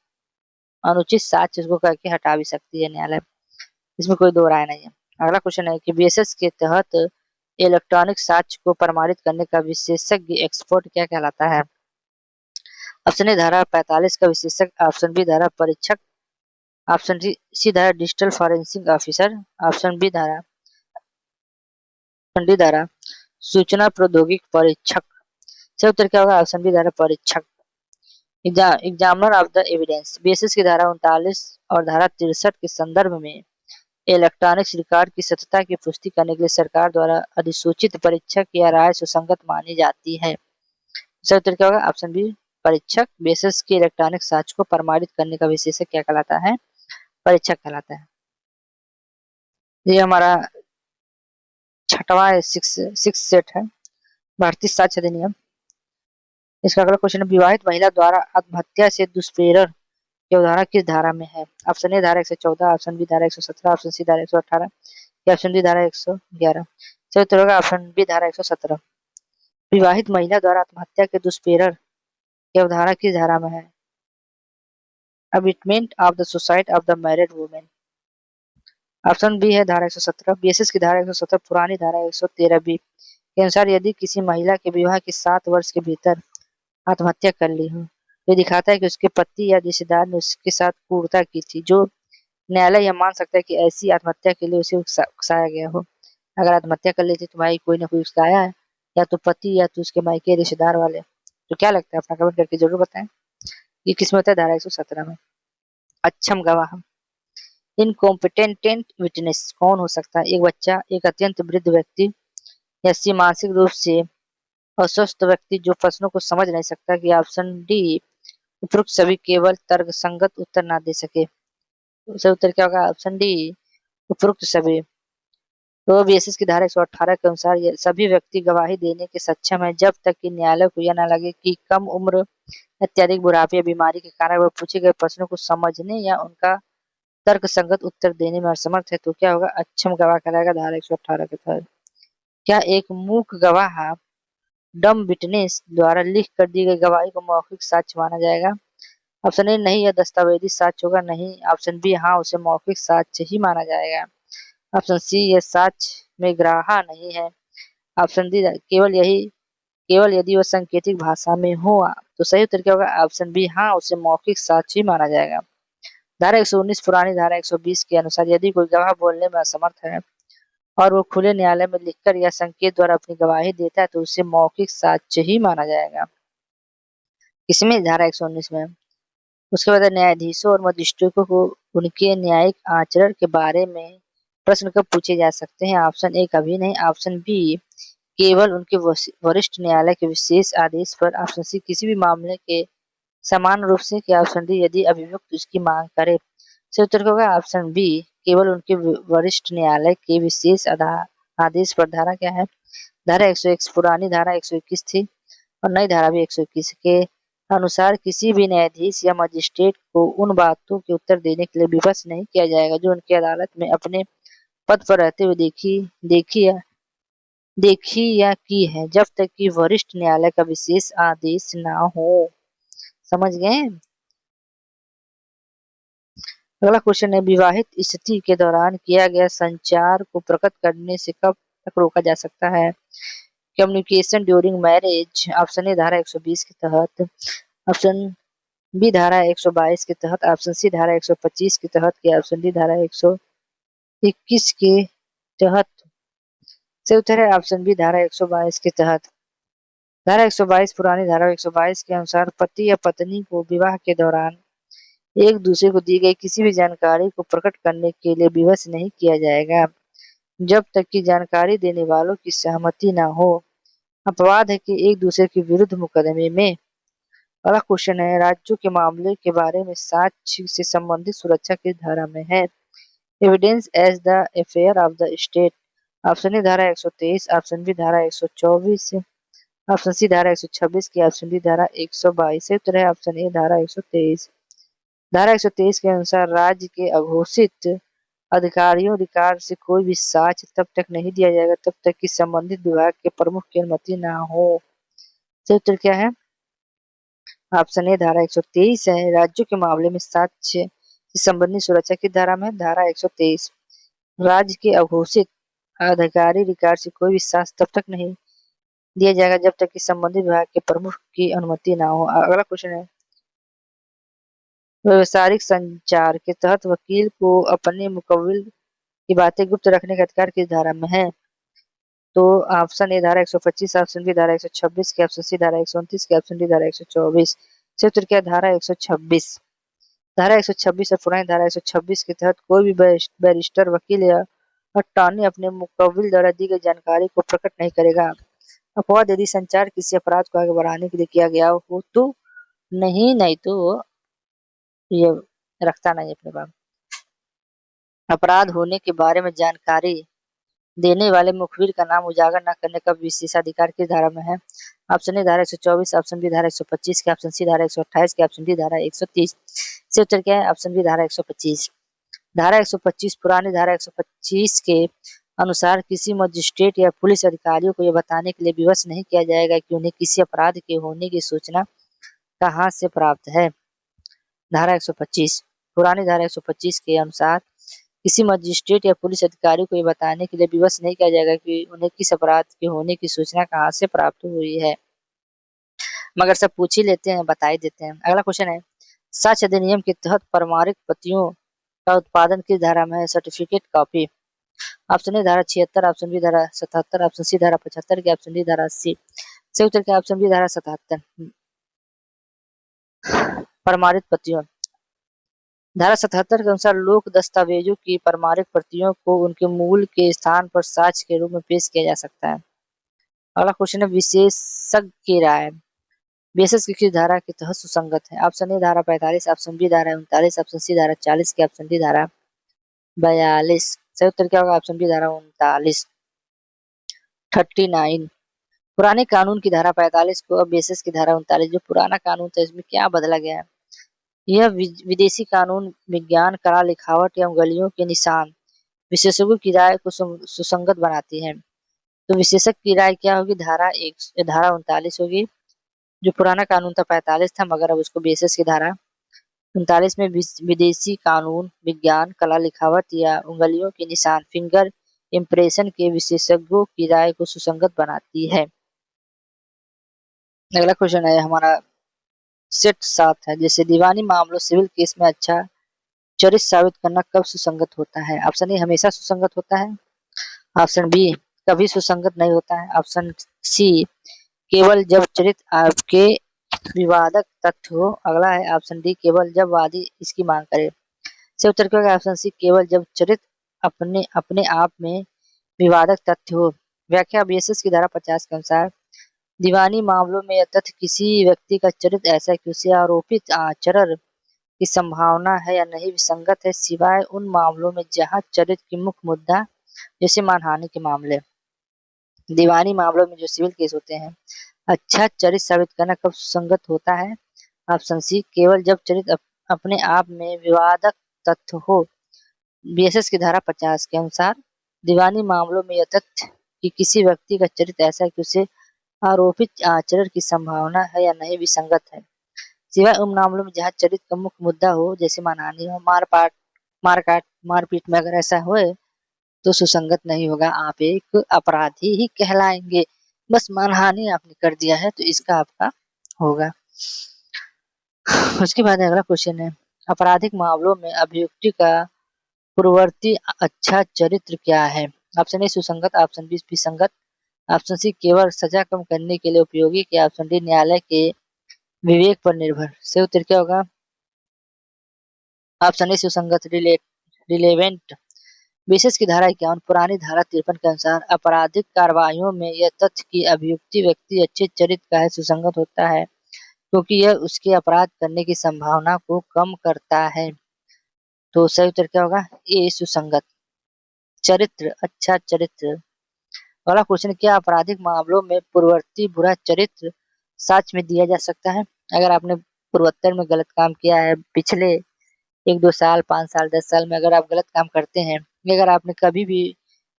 अनुचित साक्ष्य उसको करके हटा भी सकती है न्यायालय, इसमें कोई दो राय नहीं है। अगला क्वेश्चन है कि बीएसएस के तहत इलेक्ट्रॉनिक साक्ष्य को प्रमाणित करने का विशेषज्ञ एक्सपर्ट क्या कहलाता है? ऑप्शन ए धारा 45 का विशेषज्ञ, ऑप्शन बी धारा परीक्षक, ऑप्शन सी धारा digital forensic officer, option D धारा सूचना प्रौद्योगिकी परीक्षक। सही उत्तर क्या होगा? ऑप्शन बी धारा परीक्षक। Examiner of the evidence BSS की धारा 39 और धारा 63 के संदर्भ में इलेक्ट्रॉनिक रिकॉर्ड की सत्यता की पुष्टि करने के लिए सरकार द्वारा अधिसूचित परीक्षक या राय सुसंगत मानी जाती है। सही उत्तर क्या होगा? ऑप्शन बी परीक्षक। बीएसएस के इलेक्ट्रॉनिक साक्ष्य को प्रमाणित करने का विशेषज्ञ क्या कहलाता है? परीक्षक कहलाता है। ये हमारा छठवां सिक्स सेट है भारतीय साक्ष्य अधिनियम। इसका अगला क्वेश्चन है, विवाहित महिला द्वारा आत्महत्या से दुष्प्रेरण की अवधारणा किस धारा में है? ऑप्शन ए धारा 114, ऑप्शन बी धारा 117, ऑप्शन सी धारा 118, या ऑप्शन डी धारा 111। सही उत्तर होगा ऑप्शन बी धारा 117। विवाहित महिला द्वारा आत्महत्या के दुष्प्रेरण की अवधारणा किस धारा में है? Abetment of the suicide of the married women. Option B है धारा 117। बीएसएस की धारा 117 पुरानी धारा 113 बी के अनुसार यदि किसी महिला के विवाह के 7 वर्ष के भीतर आत्महत्या कर ली हो, ये दिखाता है कि उसके पति या रिश्तेदार ने उसके साथ क्रूरता की थी, जो न्यायालय यह मान सकता है कि ऐसी आत्महत्या के लिए उसे उकसाया गया हो। अगर आत्महत्या कर लेती तो भाई कोई ना कोई उकसाया है, या तो पति या तो उसके मायके रिश्तेदार वाले। तो क्या लगता है? अपना कमेंट करके जरूर बताएं। ये किसमें होता है? धारा 117 में। अक्षम गवाह इनकॉम्पिटेंट विटनेस कौन हो सकता है? एक बच्चा, एक अत्यंत वृद्ध व्यक्ति, या सी मानसिक रूप से अस्वस्थ व्यक्ति जो प्रश्नों को समझ नहीं सकता, कि ऑप्शन डी उपरोक्त सभी केवल तर्कसंगत उत्तर ना दे सके। सही उत्तर क्या होगा? ऑप्शन डी, उपरोक्त सभी। तो बीएसएस की धारा 118 के अनुसार ये सभी व्यक्ति गवाही देने के सक्षम है जब तक कि न्यायालय को यह न लगे कि कम उम्र, अत्यधिक बुढ़ापे या बीमारी के कारण वह पूछे गए प्रश्नों को समझने या उनका तर्कसंगत उत्तर देने में असमर्थ है। तो क्या होगा? अक्षम गवाह कहलाएगा धारा 118 के तहत। क्या एक मूक गवाह डम विटनेस द्वारा लिख कर दी गई गवाही को मौखिक साक्ष्य माना जाएगा? ऑप्शन ए, नहीं, यह दस्तावेजी साक्ष्य होगा। नहीं। ऑप्शन बी, हाँ, उसे मौखिक साक्ष्य ही माना जाएगा। ऑप्शन सी, यह साक्ष्य में ग्राह्य नहीं है। ऑप्शन डी, केवल यदि वह सांकेतिक भाषा में हो। तो सही उत्तर क्या होगा? ऑप्शन बी, हाँ, उसे मौखिक साक्ष्य ही माना जाएगा। धारा 119 पुरानी धारा 120 के अनुसार यदि कोई गवाह बोलने में असमर्थ है और वो खुले न्यायालय में लिखकर या संकेत द्वारा अपनी गवाही देता है तो उसे मौखिक साक्ष्य ही माना जाएगा। इसमें धारा 119 में उसके बाद न्यायाधीशों और मजिस्ट्रेटों को उनके न्यायिक आचरण के बारे में प्रश्न कब पूछे जा सकते हैं? ऑप्शन ए, कभी नहीं। ऑप्शन बी, केवल उनके वरिष्ठ न्यायालय के विशेष आदेश पर। ऑप्शन सी, किसी भी मामले के समान रूप से। क्या ऑप्शन डी, यदि अभियुक्त उसकी मांग करे। सही उत्तर होगा ऑप्शन बी, केवल उनके वरिष्ठ न्यायालय के विशेष आदेश पर। धारा क्या है? धारा 101 पुरानी धारा 121 थी और नई धारा भी 121 के अनुसार किसी भी न्यायाधीश या मजिस्ट्रेट को उन बातों के उत्तर देने के लिए विवश नहीं किया जाएगा जो उनकी अदालत में अपने पद पर रहते हुए देखी या की है, जब तक कि वरिष्ठ न्यायालय का विशेष आदेश ना हो। समझ गए? अगला क्वेश्चन है, विवाहित स्थिति के दौरान किया गया संचार को प्रकट करने से कब तक रोका जा सकता है? Communication during marriage. Option A, धारा 120 के तहत। ऑप्शन बी, धारा 122 के तहत। ऑप्शन सी, धारा 125 के तहत। के ऑप्शन डी, धारा 121 के तहत। सही उत्तर है ऑप्शन बी, धारा 122 के तहत। धारा 122 पुरानी धारा 122 के अनुसार पति या पत्नी को विवाह के दौरान एक दूसरे को दी गई किसी भी जानकारी को प्रकट करने के लिए विवश नहीं किया जाएगा जब तक कि जानकारी देने वालों की सहमति न हो। अपवाद है कि एक दूसरे के विरुद्ध मुकदमे में। अगला क्वेश्चन है, राज्यों के मामले के बारे में साक्ष्य से संबंधित सुरक्षा किस धारा में है? Evidence as the affair of the state. Option A, धारा 123। ऑप्शन बी, धारा 124। ऑप्शन सी, धारा 126 की। ऑप्शन डी, धारा 122। उत्तर है ऑप्शन ए, धारा 123। धारा 123 के अनुसार राज्य के अघोषित अधिकारियों अधिकार से कोई भी साक्ष्य तब तक नहीं दिया जाएगा तब तक कि संबंधित विभाग के प्रमुख की अनुमति न हो। सही उत्तर क्या है? ऑप्शन ए, धारा 123 है। राज्यों के मामले में साक्ष्य से संबंधित सुरक्षा की धारा में धारा 123। राज्य के अघोषित अधिकारी अधिकार से कोई भी साक्ष्य तब तक नहीं दिया जाएगा जब तक कि संबंधित विभाग के प्रमुख की अनुमति न हो। अगला क्वेश्चन है, व्यावसायिक संचार के तहत वकील को अपने मुकव्विल की बातें गुप्त रखने का अधिकार किस धारा में है? तो ऑप्शन ए, धारा 125। ऑप्शन बी, धारा 126 के। ऑप्शन सी, धारा 129 के। ऑप्शन डी, धारा 124। सही उत्तर क्या है? धारा 126। धारा 126 और पुरानी धारा 126 के तहत कोई भी बैरिस्टर, वकील या अटॉर्नी अपने मुकव्विल द्वारा दी गई जानकारी को प्रकट नहीं करेगा। अपवाद यदि संचार किसी अपराध को आगे बढ़ाने के लिए किया गया हो तो। नहीं तो ये रखता नहीं अपने पास। अपराध होने के बारे में जानकारी देने वाले मुखबिर का नाम उजागर न करने का विशेषाधिकार किस धारा में है? ऑप्शन ए, धारा 124। ऑप्शन बी, धारा 125 के। ऑप्शन सी, धारा 128 के। ऑप्शन डी, धारा 130। से उत्तर क्या है? ऑप्शन बी, धारा 125। धारा 125 पुरानी धारा 125 के अनुसार किसी मजिस्ट्रेट या पुलिस अधिकारियों को यह बताने के लिए विवश नहीं किया जाएगा कि उन्हें किसी अपराध के होने की सूचना कहाँ से प्राप्त है। धारा 125 पुरानी धारा 125 के अनुसार किसी मजिस्ट्रेट या पुलिस अधिकारी को ये बताने के लिए विवश नहीं किया जाएगा कि उन्हें किस अपराध के होने की सूचना कहाँ से प्राप्त हुई है। मगर सब पूछ ही लेते हैं, बता ही देते हैं। अगला क्वेश्चन है, साक्ष्य अधिनियम के तहत प्रमाणिक प्रतियों का उत्पादन किस धारा में है? Certificate copy. ऑप्शन ए, धारा 76। ऑप्शन बी, धारा 77। ऑप्शन सी, धारा 75 के। ऑप्शन डी, धारा 80। सही उत्तर क्या? ऑप्शन बी, धारा 77। प्रमाणित प्रतियों। धारा 77 के अनुसार लोक दस्तावेजों की प्रमाणिक प्रतियों को उनके मूल के स्थान पर साक्ष्य के रूप में पेश किया जा सकता है। अगला क्वेश्चन है, विशेषज्ञ की राय। बीएसएस किस धारा के तहत सुसंगत है? ऑप्शन ए धारा 45, ऑप्शन बी धारा 39, ऑप्शन सी धारा 40 के ऑप्शन डी धारा 42। सही उत्तर क्या होगा? ऑप्शन बी धारा 39, 39। पुराने कानून की धारा 45 को अब बीएसएस की धारा 39, जो पुराना कानून था इसमें क्या बदला गया है? यह विदेशी कानून विज्ञान, कला, लिखावट या उंगलियों के निशान विशेषज्ञों की राय को सुसंगत बनाती है। तो विशेषज्ञ की राय क्या होगी? धारा 39 होगी। जो पुराना कानून था 45 था, मगर अब उसको बीएसएस की धारा 39 में विदेशी कानून विज्ञान, कला, लिखावट या उंगलियों के निशान फिंगर इम्प्रेशन के विशेषज्ञों की राय को सुसंगत बनाती है। अगला क्वेश्चन है हमारा सेट 7 है। जैसे दीवानी मामलों सिविल केस में अच्छा चरित्र साबित करना कब सुसंगत होता है? ऑप्शन ए हमेशा सुसंगत होता है, ऑप्शन बी कभी सुसंगत नहीं होता है, ऑप्शन सी केवल जब चरित्र आपके विवादक तथ्य हो, अगला है ऑप्शन डी केवल जब वादी इसकी मांग करे। सही उत्तर क्या होगा? ऑप्शन सी केवल जब चरित्र अपने अपने आप में विवादक तथ्य हो। व्याख्या बीएसएस की धारा 50 के अनुसार दीवानी मामलों में यह तथ्य किसी व्यक्ति का चरित्र ऐसा है कि उसे आरोपित आचरण की संभावना है या नहीं विसंगत है, सिवाय उन मामलों में जहां चरित्र की मुख्य मुद्दा जैसे मानहानि के मामले। दीवानी मामलों में जो सिविल केस होते हैं, अच्छा चरित्र साबित करना कब सुसंगत होता है? ऑप्शन सी केवल जब चरित्र अपने आप में विवादक तथ्य हो। बीएसएस की धारा 50 के अनुसार दीवानी मामलों में यह तथ्य कि किसी व्यक्ति का चरित्र ऐसा है कि उसे आरोपित आचरण की संभावना है या नहीं विसंगत है, सिवाय उन मामलों में जहां चरित्र का मुख्य मुद्दा हो जैसे मानहानि हो, मारपीट में अगर ऐसा हो तो सुसंगत नहीं होगा, आप एक अपराधी ही कहलाएंगे। बस मानहानि आपने कर दिया है तो इसका आपका होगा। उसके बाद अगला क्वेश्चन है आपराधिक मामलों में अभियुक्ति का पूर्ववर्ती अच्छा चरित्र क्या है? ऑप्शन ए सुसंगत, ऑप्शन बी विसंगत, ऑप्शन सी केवल सजा कम करने के लिए उपयोगी के ऑप्शन डी न्यायालय के विवेक पर निर्भर। सही उत्तर क्या होगा? ऑप्शन ए सुसंगत, रिलेवेंट। विशेष की धारा 51 पुरानी धारा 53 के अनुसार आपराधिक कार्रवाइयों में यह तथ्य कि अभियुक्ति व्यक्ति अच्छे चरित्र का है सुसंगत होता है, क्योंकि यह उसके अपराध करने की संभावना को कम करता है। तो सही उत्तर क्या होगा? ए सुसंगत। चरित्र, अच्छा चरित्र। अगला क्वेश्चन, क्या आपराधिक मामलों में पूर्ववर्ती बुरा चरित्र साक्ष्य में दिया जा सकता है? अगर आपने पूर्वोत्तर में गलत काम किया है, पिछले 1-2 साल, 5 साल, 10 साल में अगर आप गलत काम करते हैं, अगर आपने कभी भी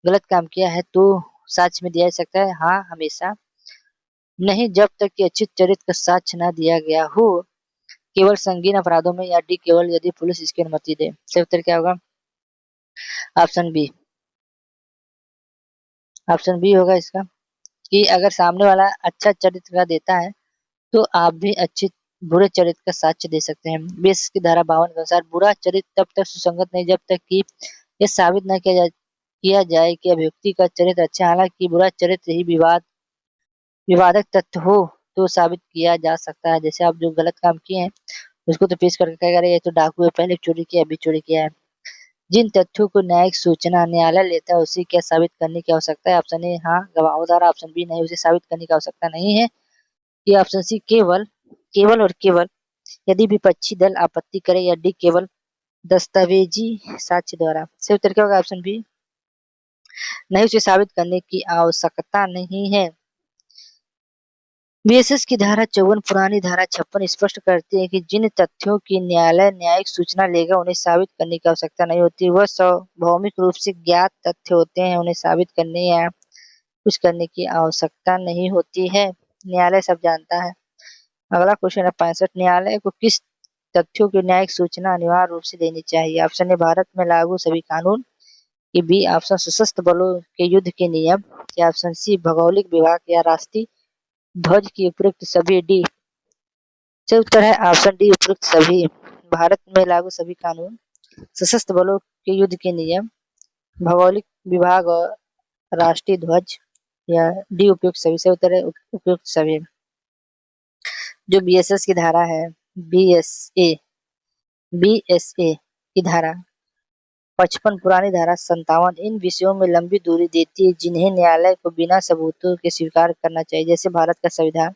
गलत काम किया है तो साक्ष्य में दिया जा सकता है? हाँ, हमेशा नहीं, जब तक कि अच्छे चरित्र का साक्ष्य न दिया गया हो, केवल संगीन अपराधों में या डी केवल यदि पुलिस इसकी अनुमति दे। सही उत्तर क्या होगा? Option B. ऑप्शन बी होगा इसका कि अगर सामने वाला अच्छा चरित्र का देता है तो आप भी अच्छे बुरे चरित्र का साक्ष्य दे सकते हैं। बीएस की धारा 52 के अनुसार बुरा चरित्र तब तक सुसंगत नहीं जब तक कि यह साबित न किया जाए कि अभियुक्ति का चरित्र अच्छा है। हालांकि बुरा चरित्र ही विवादक तथ्य हो तो साबित किया जा सकता है। जैसे आप जो गलत काम किए हैं उसको तो पेश करके कहेगा ये तो डाकू है, पहले चोरी किया अभी चोरी किया है। जिन तथ्यों को न्यायिक सूचना न्यायालय लेता है उसे क्या साबित करने की आवश्यकता है? ऑप्शन ए हाँ गवाहों द्वारा, ऑप्शन बी नहीं, उसे साबित करने की आवश्यकता नहीं है, ये ऑप्शन सी केवल केवल और केवल यदि विपक्षी दल आपत्ति करे, या डी केवल दस्तावेजी साक्ष्य द्वारा। सही उत्तर क्या होगा? ऑप्शन बी नहीं, उसे साबित करने की आवश्यकता नहीं है। बीएसएस की धारा 54 पुरानी धारा 56 स्पष्ट करती है कि जिन तथ्यों की न्यायालय न्यायिक सूचना लेगा उन्हें साबित करने की आवश्यकता नहीं होती। वह सार्वभौमिक रूप से ज्ञात तथ्य होते हैं, उन्हें साबित करने या कुछ करने की आवश्यकता नहीं होती है। न्यायालय सब जानता है। अगला क्वेश्चन है 65, न्यायालय को किस तथ्यों की न्यायिक सूचना अनिवार्य रूप से देनी चाहिए? ऑप्शन ए भारत में लागू सभी कानून, कि बी ऑप्शन सशस्त्र बलों के युद्ध के नियम, या ऑप्शन सी भौगोलिक विभाग या राष्ट्रीय ध्वज की उपयुक्त सभी, डी। सही उत्तर है ऑप्शन डी उपयुक्त सभी। भारत में लागू सभी कानून, सशस्त्र बलों के युद्ध के नियम, भौगोलिक विभाग और राष्ट्रीय ध्वज, या डी उपयुक्त सभी। सही उत्तर है उपयुक्त सभी। जो बीएसएस की धारा है बीएसए बीएसए की धारा 55 पुरानी धारा 57 इन विषयों में लंबी दूरी देती है जिन्हें न्यायालय को बिना सबूतों के स्वीकार करना चाहिए। जैसे भारत का संविधान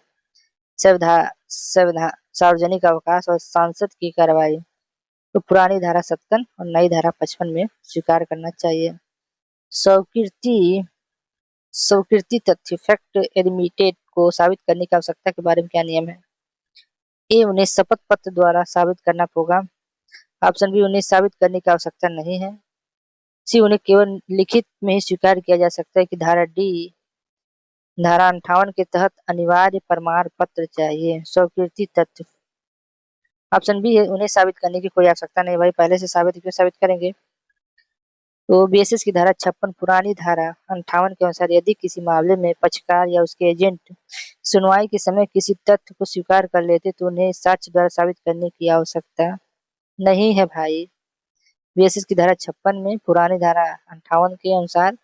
सार्वजनिक अवकाश और सांसद की कार्रवाई तो पुरानी धारा 57 और नई धारा 55 में स्वीकार करना चाहिए। स्वीकृति स्वीकृति तथ्य फैक्ट एडमिटेड को साबित करने की आवश्यकता के बारे में क्या नियम है? ए, उन्हें शपथ पत्र द्वारा साबित करना होगा। ऑप्शन बी, उन्हें साबित करने की आवश्यकता नहीं है। सी, उन्हें केवल लिखित में ही स्वीकार किया जा सकता है कि धारा 58 के तहत अनिवार्य प्रमाण पत्र चाहिए। स्वीकृति तथ्य ऑप्शन बी है, उन्हें साबित करने की कोई आवश्यकता नहीं। भाई पहले से साबित है, क्यों साबित करेंगे? तो बीएसएस की धारा 56 पुरानी धारा 58 के अनुसार यदि किसी मामले में पक्षकार या उसके एजेंट सुनवाई के समय किसी तथ्य को स्वीकार कर लेते तो उन्हें साक्ष्य द्वारा साबित करने की आवश्यकता नहीं है। भाई बीएसएस की धारा 56 में पुरानी धारा 58 के अनुसार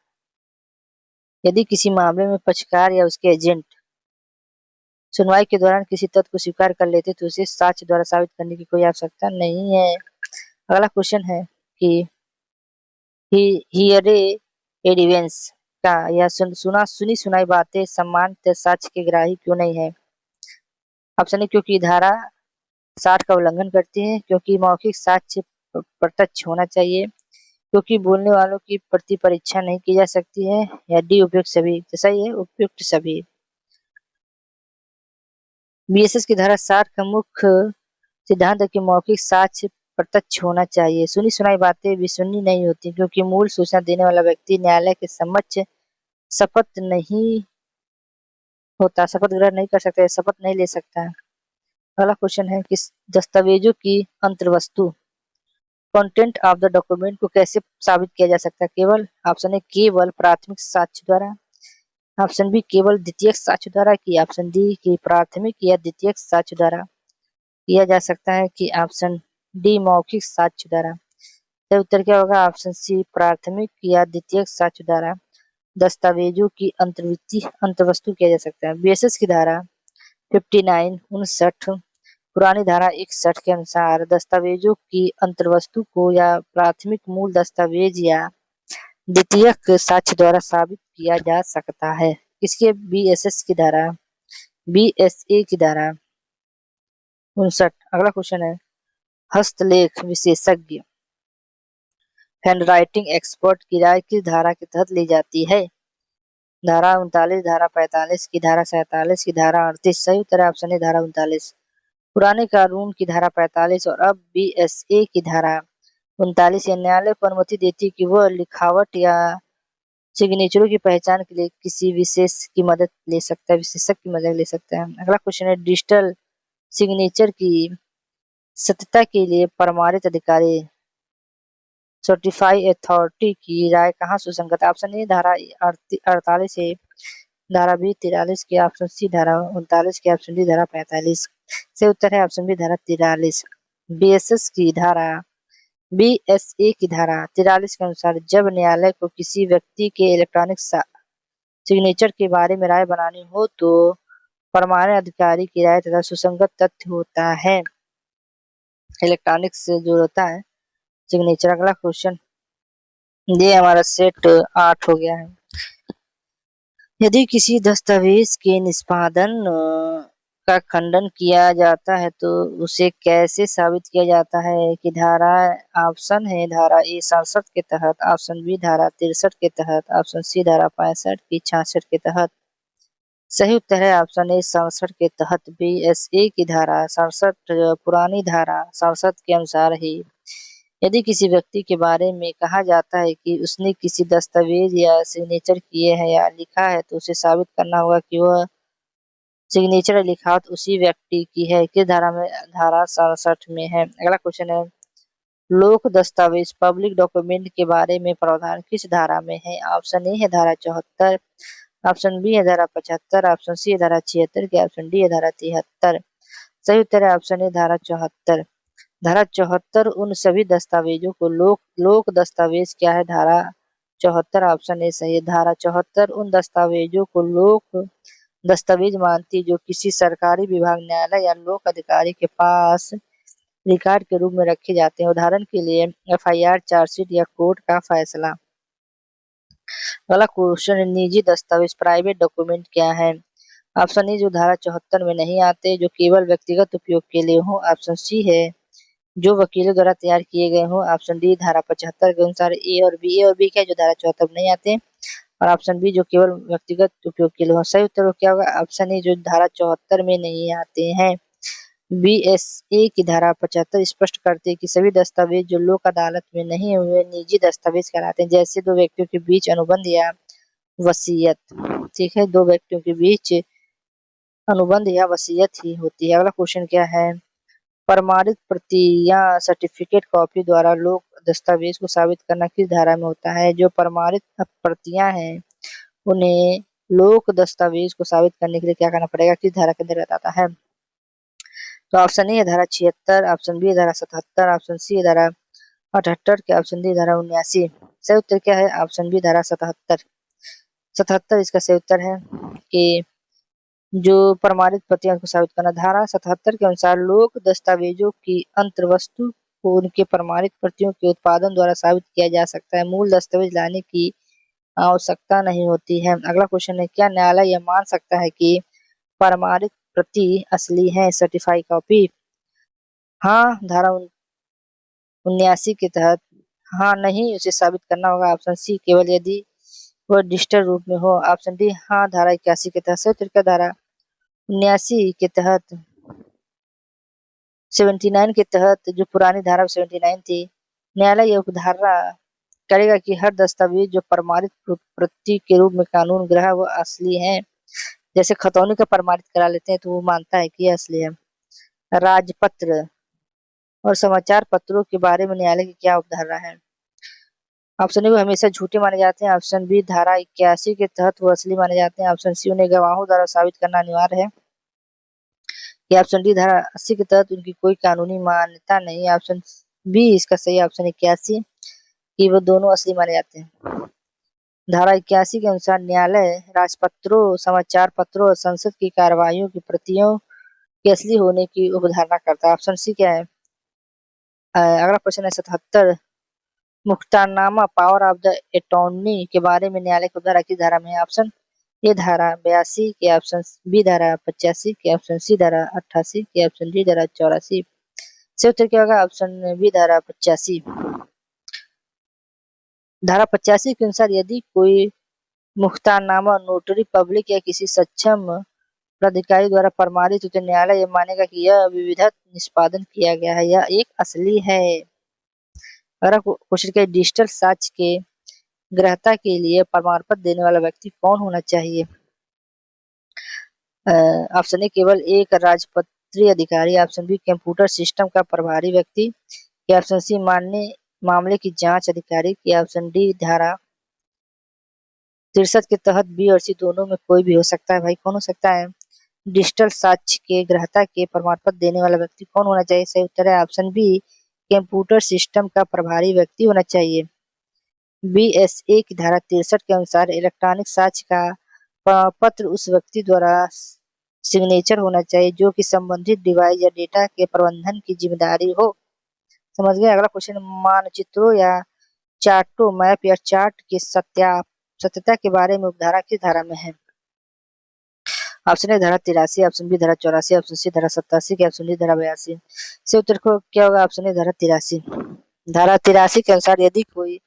यदि किसी मामले में पक्षकार या उसके एजेंट सुनवाई के दौरान किसी तथ्य को स्वीकार कर लेते तो उसे साक्ष्य द्वारा साबित करने की कोई आवश्यकता नहीं है। अगला क्वेश्चन है कि हियरे एविडेंस का या सुनी सुनाई बातें सामान्य साक्ष्य के ग्राही क्यों नहीं है? ऑप्शन ए, क्योंकि धारा 60 का उल्लंघन करती है, क्योंकि मौखिक साक्ष्य प्रत्यक्ष होना चाहिए, क्योंकि बोलने वालों की प्रति परीक्षा नहीं की जा सकती है, या डी उपयुक्त सभी। तो सही है उपयुक्त सभी। बीएसएस की धारा 60 का मुख्य सिद्धांत है कि मौखिक साक्ष्य प्रत्यक्ष होना चाहिए। सुनी सुनाई बातें विश्वसनीय नहीं होती, क्योंकि मूल सूचना देने वाला व्यक्ति न्यायालय के समक्ष शपथ नहीं होता, शपथ ग्रहण नहीं कर सकता, शपथ नहीं ले सकता। अगला क्वेश्चन है कि दस्तावेजों की अंतर्वस्तु कंटेंट ऑफ द डॉक्यूमेंट को कैसे साबित किया जा सकता है? केवल ऑप्शन ए, केवल प्राथमिक साक्ष्य द्वारा। ऑप्शन बी, केवल द्वितीयक साक्ष्य द्वारा की। ऑप्शन डी, की प्राथमिक या द्वितीयक साक्ष्य द्वारा किया जा सकता है। कि ऑप्शन डी, मौखिक साक्ष्य द्वारा। तो उत्तर क्या होगा? ऑप्शन सी, प्राथमिक या द्वितीयक साक्ष्य द्वारा दस्तावेजों की अंतर्वस्तु किया जा सकता है। बीएसएस की धारा 59 पुरानी धारा 61 के अनुसार दस्तावेजों की अंतर्वस्तु को या प्राथमिक मूल दस्तावेज या द्वितीयक साक्ष्य द्वारा साबित किया जा सकता है। इसके बीएसएस की धारा बीएसए की धारा 59। अगला क्वेश्चन है हस्तलेख विशेषज्ञ हैंडराइटिंग एक्सपर्ट की राय किस धारा के तहत ली जाती है? धारा 39, धारा 45 की, धारा 47 की, धारा 38। सही उत्तर है ऑप्शन है धारा 39। पुराने कानून की धारा 45 और अब बीएसए की धारा 39 या न्यायालय को अनुमति देती कि वह लिखावट या सिग्नेचरों की पहचान के लिए किसी विशेष की मदद ले सकता है, विशेषज्ञ की मदद ले सकता है। अगला क्वेश्चन है डिजिटल सिग्नेचर की सत्यता के लिए प्रमाणित अधिकारी सर्टिफाई अथॉरिटी की राय कहाँ सुसंगत है? ऑप्शन ए धारा 48 है, धारा बी 43 की, ऑप्शन सी धारा 39 की, ऑप्शन डी धारा 45। से उत्तर है ऑप्शन बी धारा 43। बीएसएस की धारा बीएसए की धारा 43 के अनुसार जब न्यायालय को किसी व्यक्ति के इलेक्ट्रॉनिक सिग्नेचर के बारे में राय बनानी हो तो प्रमाणित अधिकारी की राय तथा सुसंगत तथ्य होता है। इलेक्ट्रॉनिक से जो होता है सिग्नेचर। अगला क्वेश्चन, ये हमारा सेट 8 हो गया है। यदि किसी दस्तावेज के निष्पादन का खंडन किया जाता है तो उसे कैसे साबित किया जाता है? कि धारा ऑप्शन है धारा ए 67 के तहत, ऑप्शन बी धारा 63 के तहत, ऑप्शन सी धारा 65 की 66 के तहत। सही उत्तर है ऑप्शन ए 67 के तहत। बीएसए की धारा 67 पुरानी धारा 67 के अनुसार ही यदि किसी व्यक्ति के बारे में कहा जाता है कि उसने किसी दस्तावेज या सिग्नेचर किए हैं या लिखा है तो उसे साबित करना होगा कि वह सिग्नेचर लिखावट उसी व्यक्ति की है। किस धारा में? धारा 67 में है। अगला क्वेश्चन है लोक दस्तावेज पब्लिक डॉक्यूमेंट के बारे में प्रावधान किस धारा में है? ऑप्शन ए है धारा 74, ऑप्शन बी है धारा 75, ऑप्शन सी है धारा 76 की, ऑप्शन डी है धारा 73। सही उत्तर है ऑप्शन ए धारा 74। धारा 74 उन सभी दस्तावेजों को लोक दस्तावेज क्या है? धारा 74 ऑप्शन ए सही है। धारा 74 उन दस्तावेजों को लोक दस्तावेज मानती जो किसी सरकारी विभाग, न्यायालय या लोक अधिकारी के पास रिकॉर्ड के रूप में रखे जाते हैं। उदाहरण के लिए एफआईआर, चार्जशीट या कोर्ट का फैसला। अगला क्वेश्चन है निजी दस्तावेज प्राइवेट डॉक्यूमेंट क्या है? ऑप्शन ई जो धारा 74 में नहीं आते, जो केवल व्यक्तिगत उपयोग के लिए हो। ऑप्शन सी है जो वकीलों द्वारा तैयार किए गए हो। ऑप्शन डी धारा 75 के अनुसार ए और बी क्या है जो धारा 74 में नहीं आते। और ऑप्शन बी जो केवल व्यक्तिगत उपयोग के लिए हो। सही उत्तर क्या होगा? ऑप्शन ए जो धारा 74 में नहीं आते हैं। बीएसए की धारा 75 स्पष्ट करती है कि सभी दस्तावेज जो लोक अदालत में नहीं हुए निजी दस्तावेज कहलाते हैं, जैसे दो व्यक्तियों के बीच अनुबंध या वसीयत। ठीक है, दो व्यक्तियों के बीच अनुबंध या वसीयत ही होती है। अगला क्वेश्चन क्या है? प्रमाणित प्रति या सर्टिफिकेट कॉपी द्वारा लोक दस्तावेज को साबित करना किस धारा में होता है? जो प्रमाणित प्रतियां हैं उन्हें लोक दस्तावेज को साबित करने के लिए क्या करना पड़ेगा? किस धारा के अंतर्गत आता है? तो ऑप्शन ए है धारा 76, ऑप्शन बी है धारा 77, ऑप्शन सी है धारा 78 के ऑप्शन डी धारा 79। सही उत्तर क्या है? ऑप्शन बी धारा 77। 77 इसका सही उत्तर है कि जो प्रमाणित प्रतियां को साबित करना। धारा 77 के अनुसार लोक दस्तावेजों की अंतर्वस्तु को उनके प्रमाणित प्रतियों के उत्पादन द्वारा साबित किया जा सकता है, मूल दस्तावेज लाने की आवश्यकता नहीं होती है। अगला क्वेश्चन है, क्या न्यायालय यह मान सकता है कि प्रमाणित प्रति असली है, सर्टिफाई कॉपी? हाँ, धारा 79 के तहत हाँ नहीं उसे साबित करना होगा। ऑप्शन सी केवल यदि वह डिजिटल रूप में हो। ऑप्शन डी हाँ धारा 81 के तहत। सही उत्तर क्या? धारा 79 के तहत 79 के तहत जो पुरानी धारा 79 थी, न्यायालय यह उपधारा करेगा कि हर दस्तावेज जो प्रमाणित प्रति के रूप में कानून ग्रह व असली है। जैसे खतौनी का प्रमाणित करा लेते हैं तो वो मानता है कि यह असली है। राजपत्र और समाचार पत्रों के बारे में न्यायालय की क्या उपधारा है? ऑप्शन ए वो हमेशा झूठे माने जाते हैं। ऑप्शन बी धारा 81 के तहत वो असली माने जाते हैं। ऑप्शन सी उन्हें गवाहों द्वारा साबित करना अनिवार्य है। या ऑप्शन डी धारा 80 के तहत उनकी कोई कानूनी मान्यता नहीं है। ऑप्शन बी इसका सही ऑप्शन 81 कि वो दोनों असली माने जाते हैं। धारा 81 के अनुसार न्यायालय राजपत्रों, समाचार पत्रों और संसद की कार्यवाहियों की प्रतियों के असली होने की उपधारणा करता है। ऑप्शन सी क्या है? अगला क्वेश्चन है 77, मुख्तारनामा पावर ऑफ द अटॉर्नी के बारे में न्यायालय की उपधारा किस धारा में है? ऑप्शन ए धारा 82 के, ऑप्शन बी धारा 85 के, ऑप्शन सी धारा 88 के, ऑप्शन डी धारा 84। सही उत्तर क्या होगा? ऑप्शन बी धारा 85। धारा 85 के अनुसार यदि कोई मुख्तारनामा नोटरी पब्लिक या किसी सक्षम प्राधिकारी द्वारा प्रमाणित हो तो न्यायालय यह मानेगा कि यह विधिवत निष्पादन किया गया है, यह एक असली है। अगला क्वेश्चन क्या है? डिजिटल साक्ष्य के ग्रहता के लिए प्रमाण पत्र देने वाला व्यक्ति कौन होना चाहिए? ऑप्शन ए केवल एक राजपत्रीय अधिकारी, ऑप्शन बी कंप्यूटर सिस्टम का प्रभारी व्यक्ति, या ऑप्शन सी मामले की जांच अधिकारी, या ऑप्शन डी धारा 63 के तहत बी और सी दोनों में कोई भी हो सकता है। भाई कौन हो सकता है? डिजिटल साक्ष्य के ग्रहता के प्रमाण पत्र देने वाला व्यक्ति कौन होना चाहिए? सही उत्तर है ऑप्शन बी कंप्यूटर सिस्टम का प्रभारी व्यक्ति होना चाहिए। बीएसए की धारा 63 के अनुसार इलेक्ट्रॉनिक साक्ष्य का पत्र उस व्यक्ति द्वारा सिग्नेचर होना चाहिए जो कि संबंधित डिवाइस या डेटा के प्रबंधन की जिम्मेदारी हो। समझ गए? अगला क्वेश्चन, मानचित्रों या चार्टों, मैप या चार्ट की सत्यता के बारे में उपधारा किस धारा में है? ऑप्शन ए धारा 83, ऑप्शन बी धारा 84, ऑप्शन सी धारा 87 के, ऑप्शन डी धारा 82। से उत्तर को क्या होगा? ऑप्शन ए धारा 83। धारा 83 के अनुसार यदि कोई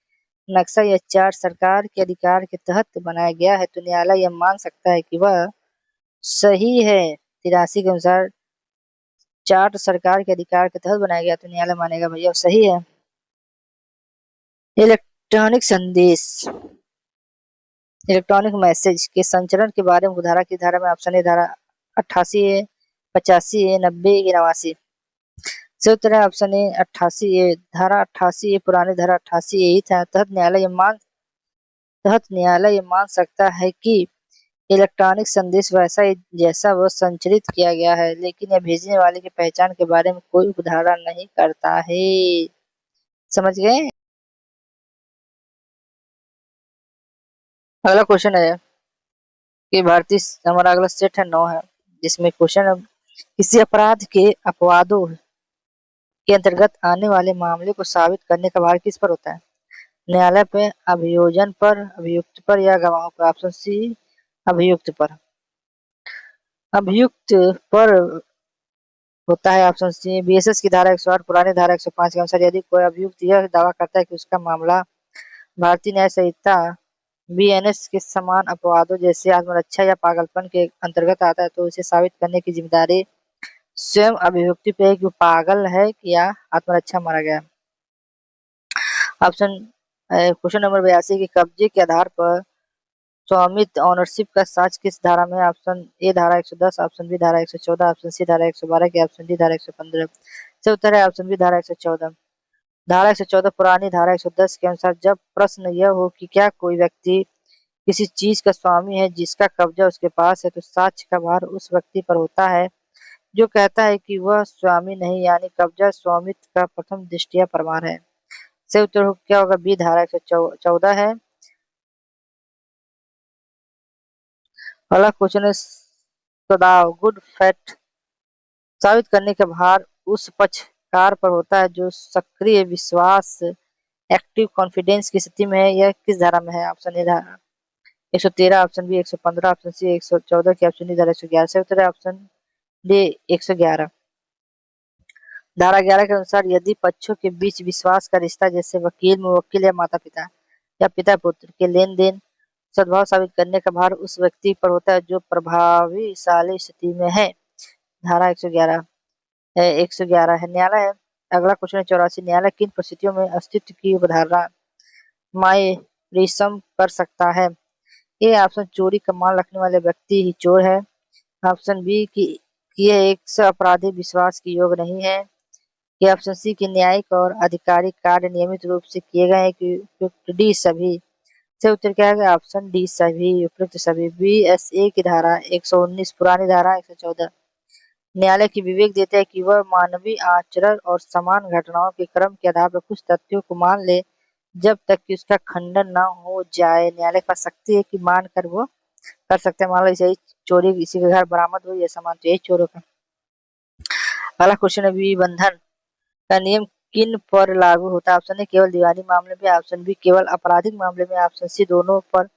नक्शा या चार्ट सरकार के अधिकार के तहत बनाया गया है तो न्यायालय यह मान सकता है कि वह सही है। 83 के अनुसार चार्ट सरकार के अधिकार के तहत बनाया गया तो न्यायालय मानेगा भैया सही है। इलेक्ट्रॉनिक संदेश, इलेक्ट्रॉनिक मैसेज के संचरण के बारे में धारा की धारा में? ऑप्शन ए धारा 88 है, 85 है, 90 या 89। सही उत्तर है ऑप्शन ए 88 ए। धारा 88 ए पुरानी धारा 88 ए ही था। तहत न्यायालय ये मान सकता है कि इलेक्ट्रॉनिक संदेश वैसा ही जैसा वह संचरित किया गया है, लेकिन यह भेजने वाले की पहचान के बारे में कोई उपधारा नहीं करता है। समझ गए? अगला क्वेश्चन है कि भारतीय हमारा अगला सेट है 9 है, जिसमें क्वेश्चन है किसी अपराध के अपवादों के अंतर्गत आने वाले मामले को साबित करने का भार किस पर होता है? न्यायालय पे, अभियोजन पर, अभियुक्त पर, या गवाहों पर? ऑप्शन सी अभियुक्त पर। अभियुक्त पर होता है ऑप्शन सी बीएसएस की धारा 108 पुरानी धारा 105 के अनुसार यदि कोई अभियुक्त यह दावा करता है कि उसका मामला भारतीय न्याय संहिता बीएनएस के समान अपवादों जैसे आत्मरक्षा या पागलपन के अंतर्गत आता है तो उसे साबित करने की जिम्मेदारी स्वयं अभियुक्त पे है कि वो पागल है कि या आत्मरक्षा मारा गया। ऑप्शन क्वेश्चन नंबर 82 के कब्जे के आधार पर स्वामित्व ऑनरशिप का साक्ष्य किस धारा में है? ऑप्शन ए धारा 110, ऑप्शन बी धारा 114, ऑप्शन सी धारा 112 की ऑप्शन डी धारा 115। से उत्तर है ऑप्शन बी धारा 114। धारा 114 पुरानी धारा 110 के अनुसार जब प्रश्न यह हो कि क्या कोई व्यक्ति किसी चीज का स्वामी है जिसका कब्जा उसके पास है तो साक्ष्य का भार उस व्यक्ति पर होता है जो कहता है कि वह स्वामी नहीं यानी कब्जा स्वामित्व का प्रथम दृष्टया प्रमाण है। से उत्तर क्या होगा? बी धारा 114 है। अगला क्वेश्चन है सदाव गुड फैक्ट साबित करने का भार उस पक्षकार पर होता है जो सक्रिय विश्वास एक्टिव कॉन्फिडेंस की स्थिति में है। यह किस धारा में है? ऑप्शन ए धारा 113, ऑप्शन बी 115, ऑप्शन सी 114 की ऑप्शन डी धारा 111। से उत्तर है ऑप्शन डी 111। धारा 11 के अनुसार यदि पक्षों के बीच विश्वास का रिश्ता जैसे वकील मुवक्किल या माता पिता या पिता पुत्र के लेन देन सद्भाव साबित करने का भार उस व्यक्ति पर होता है जो प्रभावशाली स्थिति में है। धारा 111 है 111 है। न्यायालय है। अगला क्वेश्चन है 84। न्यायालय किन परिस्थितियों में अस्तित्व की अवधारणा माय परिश्रम कर सकता है? ए ऑप्शन चोरी का माल रखने वाले व्यक्ति ही चोर है। ऑप्शन बी कि यह एक से अपराधी विश्वास के योग नहीं है। ये ऑप्शन सी की न्यायिक और आधिकारिक कार्य नियमित रूप से किए गए हैं कि उपयुक्त डी सभी। से उत्तर क्या है? ऑप्शन डी सभी उपयुक्त सभी। बीएसए की धारा 119 पुरानी धारा 114 न्यायालय की विवेक देता है कि वह मानवीय आचरण और समान घटनाओं के क्रम के आधार पर कुछ तथ्यों को मान ले जब तक कि उसका खंडन न हो जाए। न्यायालय के पास शक्ति है कि मान कर वो कर सकते हैं। मान लो इसे चोरी किसी के घर बरामद हुई है सामान तो यही चोरों का। अगला क्वेश्चन है विबंधन का नियम किन पर लागू होता है? ऑप्शन ए केवल दीवानी मामले में, ऑप्शन बी केवल आपराधिक मामले में, ऑप्शन सी दोनों पर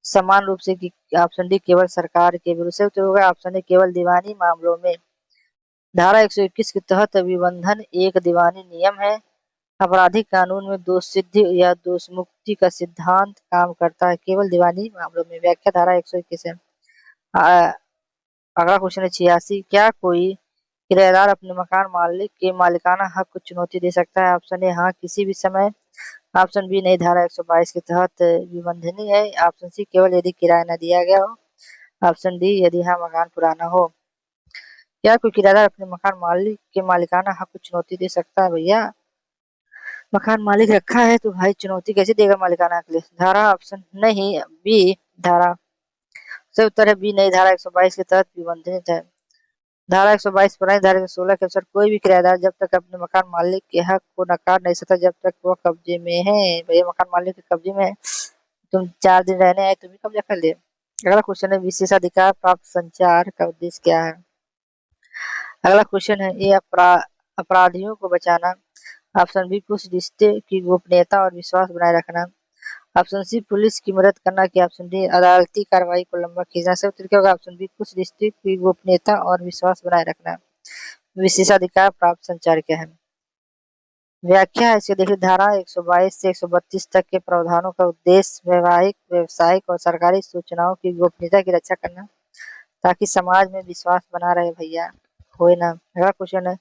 समान रूप से की ऑप्शन डी केवल सरकार के विरुद्ध। से उत्तर होगा ऑप्शन ए केवल दीवानी मामलों में। धारा 121 के तहत विबंधन एक दीवानी नियम है। आपराधिक कानून में दोष सिद्धि या दोष मुक्ति का सिद्धांत काम करता है केवल दीवानी मामलों में। व्याख्या धारा 121 है। अगला क्वेश्चन है 86। क्या कोई किराएदार अपने मकान मालिक के मालिकाना हक को चुनौती दे सकता है? ऑप्शन ए हाँ किसी भी समय, ऑप्शन बी नहीं धारा 122 के तहत विबंधनीय है, ऑप्शन सी केवल यदि किराया न दिया गया हो, ऑप्शन डी यदि हाँ मकान पुराना हो। क्या कोई किराएदार अपने मकान मालिक के मालिकाना हक को चुनौती दे सकता है? भैया मकान मालिक रखा है तो भाई चुनौती कैसे देगा मालिकाना हक? धारा ऑप्शन नहीं बी धारा। से उत्तर है बी नहीं धारा 122 के तहत विबंधित है। धारा 122 पुरानी धारा 116 के अनुसार कोई भी किराएदार जब तक अपने मकान मालिक के हक को नकार नहीं सकता जब तक वह कब्जे में है। भैया मकान मालिक के कब्जे में है, तुम 4 दिन रहने आए तुम भी कब्जा कर लिया। अगला क्वेश्चन है विशेषाधिकार प्राप्त संचार का उद्देश्य क्या है? अगला क्वेश्चन है ये अपराधियों को बचाना, ऑप्शन बी कुछ रिश्ते की गोपनीयता और विश्वास बनाए रखना, ऑप्शन सी पुलिस की मदद करना की ऑप्शन डी अदालती कार्रवाई को लंबा खींचना। से उत्तर क्या होगा? ऑप्शन बी कुछ रिश्ते की गोपनीयता और विश्वास बनाए रखना। विशेषाधिकार प्राप्त संचार क्या है? व्याख्या है इसके देखिए धारा 122 से 132 तक के प्रावधानों का उद्देश्य वैवाहिक व्यावसायिक और सरकारी सूचनाओं की गोपनीयता की रक्षा करना ताकि समाज में विश्वास बना रहे भैया होए ना। अगला क्वेश्चन है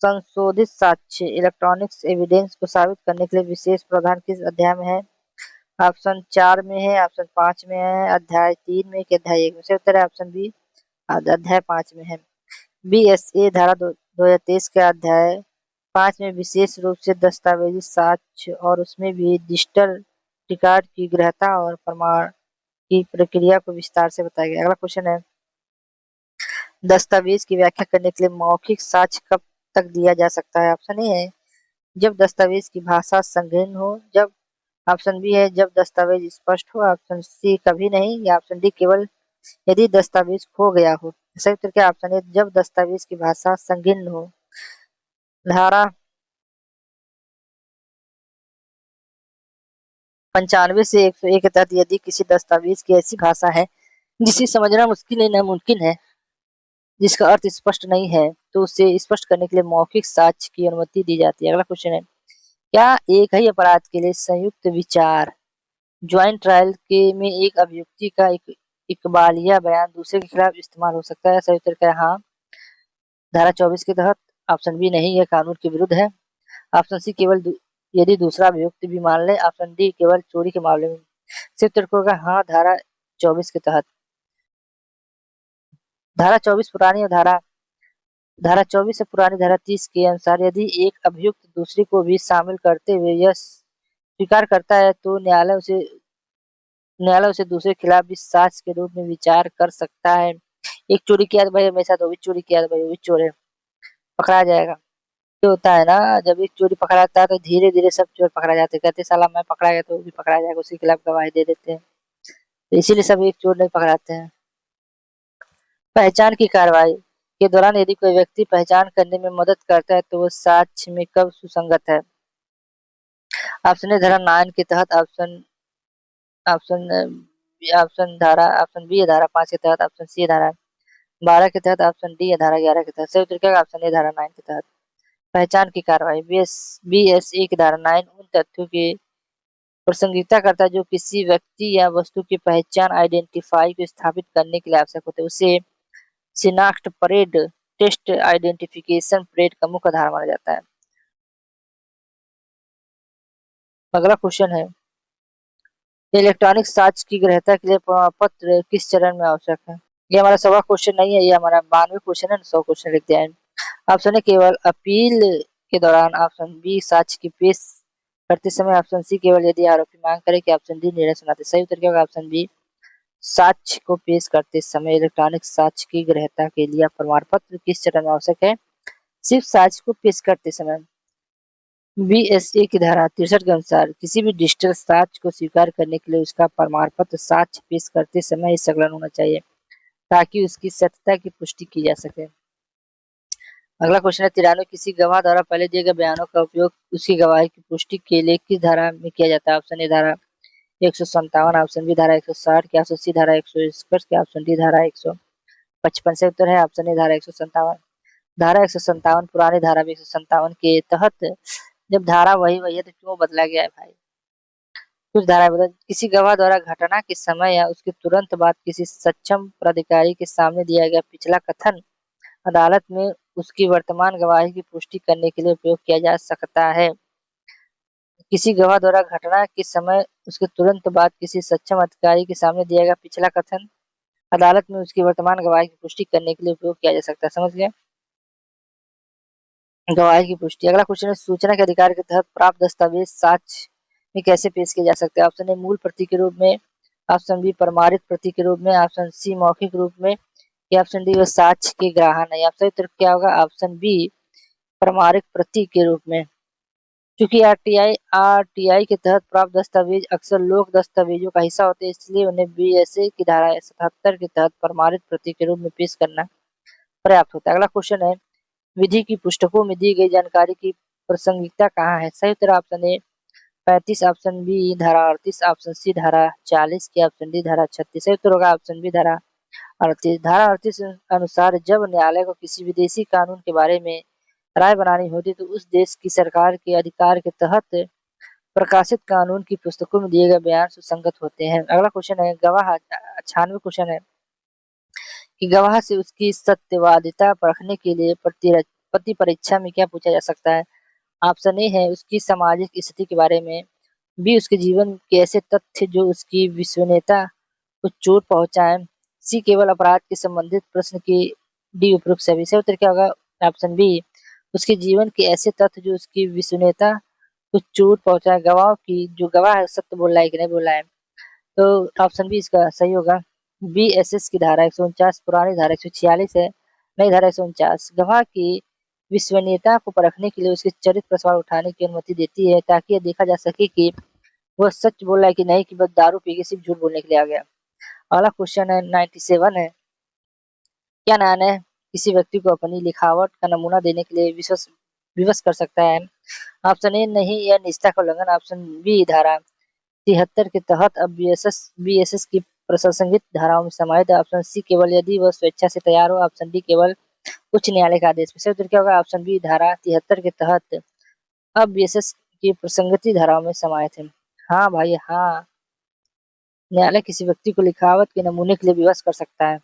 संशोधित साक्ष्य इलेक्ट्रॉनिक्स एविडेंस को साबित करने के लिए विशेष प्रावधान किस अध्याय में है? ऑप्शन 4 में है, ऑप्शन 5 में है, अध्याय 3 में कि अध्याय 1 में। से उत्तर है ऑप्शन बी अध्याय 5 में है। बीएसए धारा 2023 के अध्याय 5 में विशेष रूप से दस्तावेजी साक्ष्य और उसमें भी डिजिटल रिकॉर्ड की गृहीता और प्रमाण की प्रक्रिया को विस्तार से बताया गया। अगला क्वेश्चन है दस्तावेज की व्याख्या करने के लिए मौखिक साक्ष्य कब तक दिया जा सकता है? ऑप्शन ए है जब दस्तावेज की भाषा संकीर्ण हो, जब ऑप्शन बी है जब दस्तावेज स्पष्ट हो, ऑप्शन सी कभी नहीं, या ऑप्शन डी केवल यदि दस्तावेज खो गया हो। सही उत्तर क्या? ऑप्शन ए जब दस्तावेज की भाषा संकीर्ण हो। धारा 95 से 101 के तहत यदि किसी दस्तावेज की ऐसी भाषा है जिसे समझना मुश्किल है नामुमकिन है जिसका अर्थ स्पष्ट नहीं है तो उसे स्पष्ट करने के लिए मौखिक साक्ष्य की अनुमति दी जाती है। अगला क्वेश्चन है, क्या एक ही अपराध के लिए संयुक्त विचार ज्वाइंट ट्रायल के में एक अभियुक्ति का इकबालिया बयान दूसरे के खिलाफ इस्तेमाल हो सकता है? सही उत्तर क्या है? हाँ। धारा 24 के तहत। ऑप्शन बी नहीं, यह कानून के विरुद्ध है। ऑप्शन सी केवल यदि दूसरा अभियुक्त भी मान ले। ऑप्शन डी केवल चोरी के मामले में। सही उत्तर को होगा हाँ, धारा 24 के तहत। धारा 24 पुरानी और धारा 24 से पुरानी धारा 30 के अनुसार यदि एक अभियुक्त दूसरे को भी शामिल करते हुए यह स्वीकार करता है तो न्यायालय उसे दूसरे के खिलाफ भी साक्ष्य के रूप में विचार कर सकता है। एक चोरी किया तो भाई मेरे साथ वो भी चोरी किया तो भाई वो भी चोर है, पकड़ा जाएगा। ये होता है ना, जब एक चोरी पकड़ा जाता है तो धीरे धीरे सब चोर पकड़ा जाते हैं, कहते साला मैं पकड़ा गया तो वो भी पकड़ा जाएगा, उसके खिलाफ गवाही दे देते हैं। तो इसीलिए सब एक चोर नहीं पकड़ाते हैं। पहचान की कार्रवाई के दौरान यदि कोई व्यक्ति पहचान करने में मदद करता है तो वो साक्ष्य में कब सुसंगत है? ऑप्शन ए धारा 9 के तहत। ऑप्शन ऑप्शन बी है धारा 5 के तहत। ऑप्शन सी है धारा 12 के तहत। ऑप्शन डी है धारा 11 के तहत। सही उत्तर क्या है? ऑप्शन ए धारा 9 के तहत। पहचान की कार्रवाई BSA की धारा 9 उन तथ्यों की प्रासंगिकता करता है जो किसी व्यक्ति या वस्तु की पहचान आइडेंटिफाई को स्थापित करने के लिए आवश्यक होते हैं। उसे शिनाख्त परेड टेस्ट आइडेंटिफिकेशन परेड का मुख्य आधार माना जाता है। अगला क्वेश्चन है, इलेक्ट्रॉनिक साक्ष्य की ग्रहता के लिए प्रमाण पत्र किस चरण में आवश्यक है? ये हमारा 100वां क्वेश्चन नहीं है, ये हमारा 92 क्वेश्चन है, 100 क्वेश्चन लिख दिया है। ऑप्शन ए केवल अपील के दौरान। ऑप्शन बी साक्ष्य की पेश करते समय। ऑप्शन सी केवल यदि आरोपी मांग करे कि। ऑप्शन डी निर्णय सुनाते। सही उत्तर क्या होगा? ऑप्शन बी साक्ष्य को पेश करते समय इलेक्ट्रॉनिक साक्ष्य की ग्रहता के लिए प्रमाण पत्र किस चरण में आवश्यक है? सिर्फ साक्ष्य को पेश करते समय। BSA की धारा 63 के अनुसार किसी भी डिजिटल साक्ष्य को स्वीकार करने के लिए उसका प्रमाण पत्र साक्ष्य पेश करते समय ही संलग्न होना चाहिए ताकि उसकी सत्यता की पुष्टि की जा सके। अगला क्वेश्चन है, 93 किसी गवाह द्वारा पहले दिए गए बयानों का उपयोग उसकी गवाही की पुष्टि के लिए किस धारा में किया जाता है? ऑप्शन ए धारा 157। ऑप्शन बी धारा 160 के। ऑप्शन सी धारा 161 के। ऑप्शन डी धारा 155। से उत्तर है ऑप्शन ए धारा 157। धारा 157 पुरानी धारा 157 के तहत। जब धारा वही है तो क्यों बदला गया है भाई? कुछ धारा बदल। किसी गवाह द्वारा घटना के समय या उसके तुरंत बाद किसी सक्षम प्राधिकारी के सामने दिया गया पिछला कथन अदालत में उसकी वर्तमान गवाही की पुष्टि करने के लिए उपयोग किया जा सकता है। किसी गवाह द्वारा घटना के समय उसके तुरंत बाद किसी सक्षम अधिकारी के सामने दिया गया पिछला कथन अदालत में उसकी वर्तमान गवाही की पुष्टि करने के लिए उपयोग किया जा सकता है। समझ गए? गवाही की पुष्टि। अगला क्वेश्चन है, सूचना के अधिकार के तहत प्राप्त दस्तावेज साक्ष्य में कैसे पेश किए जा सकते हैं? ऑप्शन ए मूल प्रति के रूप में। ऑप्शन बी प्रमाणित प्रति के रूप में। ऑप्शन सी मौखिक रूप में। या ऑप्शन डी साक्ष्य के ग्रहण है। आपका उत्तर क्या होगा? ऑप्शन बी प्रमाणित प्रति के रूप में। क्योंकि आरटीआई के तहत प्राप्त दस्तावेज अक्सर लोक दस्तावेजों का हिस्सा होते हैं, इसलिए उन्हें BSA की धारा 77 के तहत प्रमाणित प्रति के रूप में पेश करना पर्याप्त होता है। अगला क्वेश्चन है, विधि की पुस्तकों में दी गई जानकारी की प्रासंगिकता कहाँ है? सही उत्तर ऑप्शन ए 35। ऑप्शन बी धारा 38। ऑप्शन सी धारा 40 की। ऑप्शन डी धारा 36। सही उत्तर होगा ऑप्शन बी धारा 38। धारा 38 अनुसार जब न्यायालय को किसी विदेशी कानून के बारे में राय बनानी होती तो उस देश की सरकार के अधिकार के तहत प्रकाशित कानून की पुस्तकों में दिए गए बयान सुसंगत होते हैं। अगला क्वेश्चन है, गवाह 96 क्वेश्चन है कि गवाह से उसकी सत्यवादिता परखने के लिए प्रति परीक्षा में क्या पूछा जा सकता है? ऑप्शन ए है उसकी सामाजिक स्थिति के बारे में। बी उसके जीवन के ऐसे तथ्य जो उसकी विश्वसनीयता को चोट पहुंचाए। सी केवल अपराध के संबंधित प्रश्न की। डी उपरोक्त सभी। सही उत्तर क्या होगा? ऑप्शन बी उसके जीवन के ऐसे तथ्य जो उसकी विश्वसनीयता को चोट पहुंचाए। गवाह की जो गवाह है सत्य बोल रहा है कि नहीं बोल रहा है, तो ऑप्शन बी इसका सही होगा। BSS की धारा 149 पुरानी धारा 146 है, नई धारा 149 गवाह की विश्वसनीयता को परखने के लिए उसके चरित्र पर सवाल उठाने की अनुमति देती है ताकि यह देखा जा सके कि वह सच बोल रहा है कि नहीं, कि बस दारू पी के सिर्फ झूठ बोलने के लिए आ गया। अगला क्वेश्चन है 97 है, क्या न्यायालय किसी व्यक्ति को अपनी लिखावट का नमूना देने के लिए विवश कर सकता है? ऑप्शन ए नहीं, यह निजता का उल्लंघन। ऑप्शन बी धारा 73 के तहत अब BSS की प्रशासनिक धाराओं में समाहित है? ऑप्शन सी केवल यदि वह स्वेच्छा से तैयार हो। ऑप्शन डी केवल उच्च न्यायालय का आदेश। सही उत्तर क्या होगा? ऑप्शन बी धारा 73 के तहत अब बीएसएस की प्रसंगति धाराओं में समाहित है। हाँ भाई हाँ, न्यायालय किसी व्यक्ति को लिखावट के नमूने के लिए विवश कर सकता है।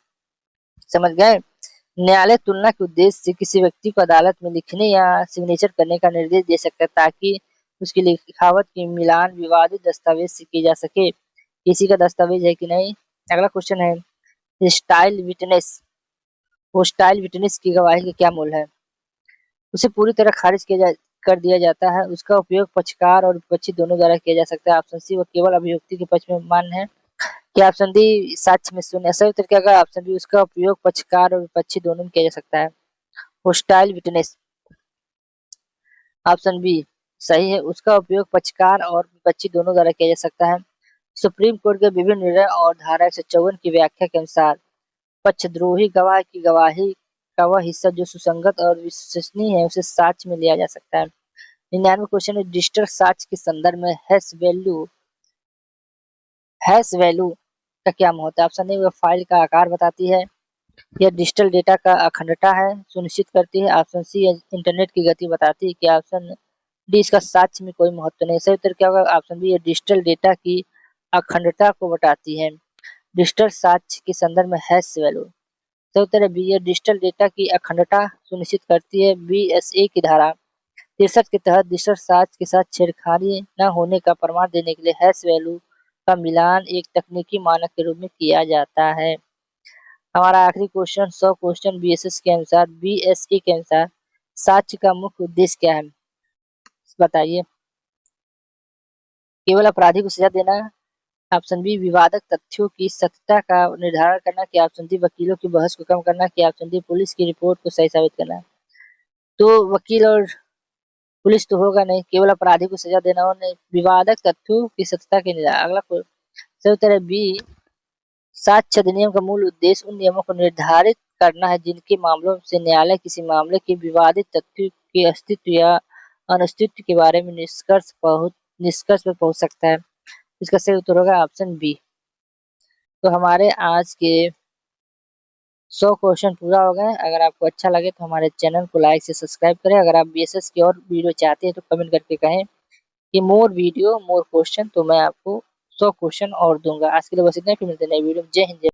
समझ गए? न्यायालय तुलना के उद्देश्य से किसी व्यक्ति को अदालत में लिखने या सिग्नेचर करने का निर्देश दे सकता है ताकि उसकी लिखावट की मिलान विवादित दस्तावेज से की जा सके। किसी का दस्तावेज है कि नहीं। अगला क्वेश्चन है स्टाइल विटनेस। होस्टाइल विटनेस की गवाही का क्या मूल्य है? उसे पूरी तरह खारिज कर दिया जाता है। उसका उपयोग पक्षकार और विपक्षी दोनों द्वारा किया जा सकता है। ऑप्शन सी वो केवल अभियुक्ति के पक्ष में मान्य है। क्या ऑप्शन डी साक्ष्य में शून्य? सही उत्तर क्या होगा? ऑप्शन बी उसका उपयोग पक्षकार और विपक्षी दोनों में किया जा सकता है। होस्टाइल विटनेस ऑप्शन बी सही है, उसका उपयोग पक्षकार और विपक्षी दोनों द्वारा किया जा सकता है। सुप्रीम कोर्ट के विभिन्न निर्णय और धारा 154 की व्याख्या के अनुसार पक्षद्रोही गवाह की गवाही का वह हिस्सा जो सुसंगत और विश्वसनीय है उसे साक्ष्य में लिया जा सकता है। 99 क्वेश्चन है डिजिटल साक्ष्य के संदर्भ में हैश वैल्यू का क्या महत्व है? ऑप्शन ए वह फाइल का आकार बताती है। यह डिजिटल डेटा का अखंडता है सुनिश्चित करती है। ऑप्शन सी इंटरनेट की गति बताती है। क्या ऑप्शन डी इसका साक्ष्य में कोई महत्व नहीं? सही उत्तर क्या होगा? ऑप्शन बी ये डिजिटल डेटा की अखंडता को बताती है। डिजिटल साक्ष्य के संदर्भ में हैश वैल्यू। सही उत्तर है बी ये डिजिटल डेटा की अखंडता सुनिश्चित करती है। बीएसए की धारा 63 के तहत डिजिटल साक्ष्य के साथ छेड़खानी न होने का प्रमाण देने के लिए हैश वैल्यू का मिलान एक तकनीकी मानक के रूप में किया जाता है। हमारा आखिरी क्वेश्चन 100 क्वेश्चन बीएसए के अनुसार साक्ष्य का मुख्य उद्देश्य क्या है? बताइए। केवल अपराधी को सजा देना। ऑप्शन बी विवादक तथ्यों की सत्यता का निर्धारण करना। क्या ऑप्शन डी वकीलों की बहस को कम करना। क्या ऑप्शन डी पुलिस की रिपोर्ट को सही साबित करना। तो वकील और पुलिस तो होगा नहीं, केवल अपराधी को सजा देना और नहीं, विवादक तथ्यों की सत्यता के निर्धारण। अगला सही उत्तर है बी साक्ष्य अधिनियम का मूल उद्देश्य उन नियमों को निर्धारित करना है जिनके मामलों से न्यायालय किसी मामले के विवादित तथ्यों के अस्तित्व या अनस्तित्व के बारे में निष्कर्ष पर पहुंच सकता है। इसका सही उत्तर होगा ऑप्शन बी। तो हमारे आज के 100 क्वेश्चन पूरा हो गए। अगर आपको अच्छा लगे तो हमारे चैनल को लाइक से सब्सक्राइब करें। अगर आप बीएसएस की और वीडियो चाहते हैं तो कमेंट करके कहें कि मोर वीडियो मोर क्वेश्चन, तो मैं आपको 100 क्वेश्चन और दूंगा। आज के लिए बस इतना ही, फिर मिलते हैं नई वीडियो में। जय हिंद।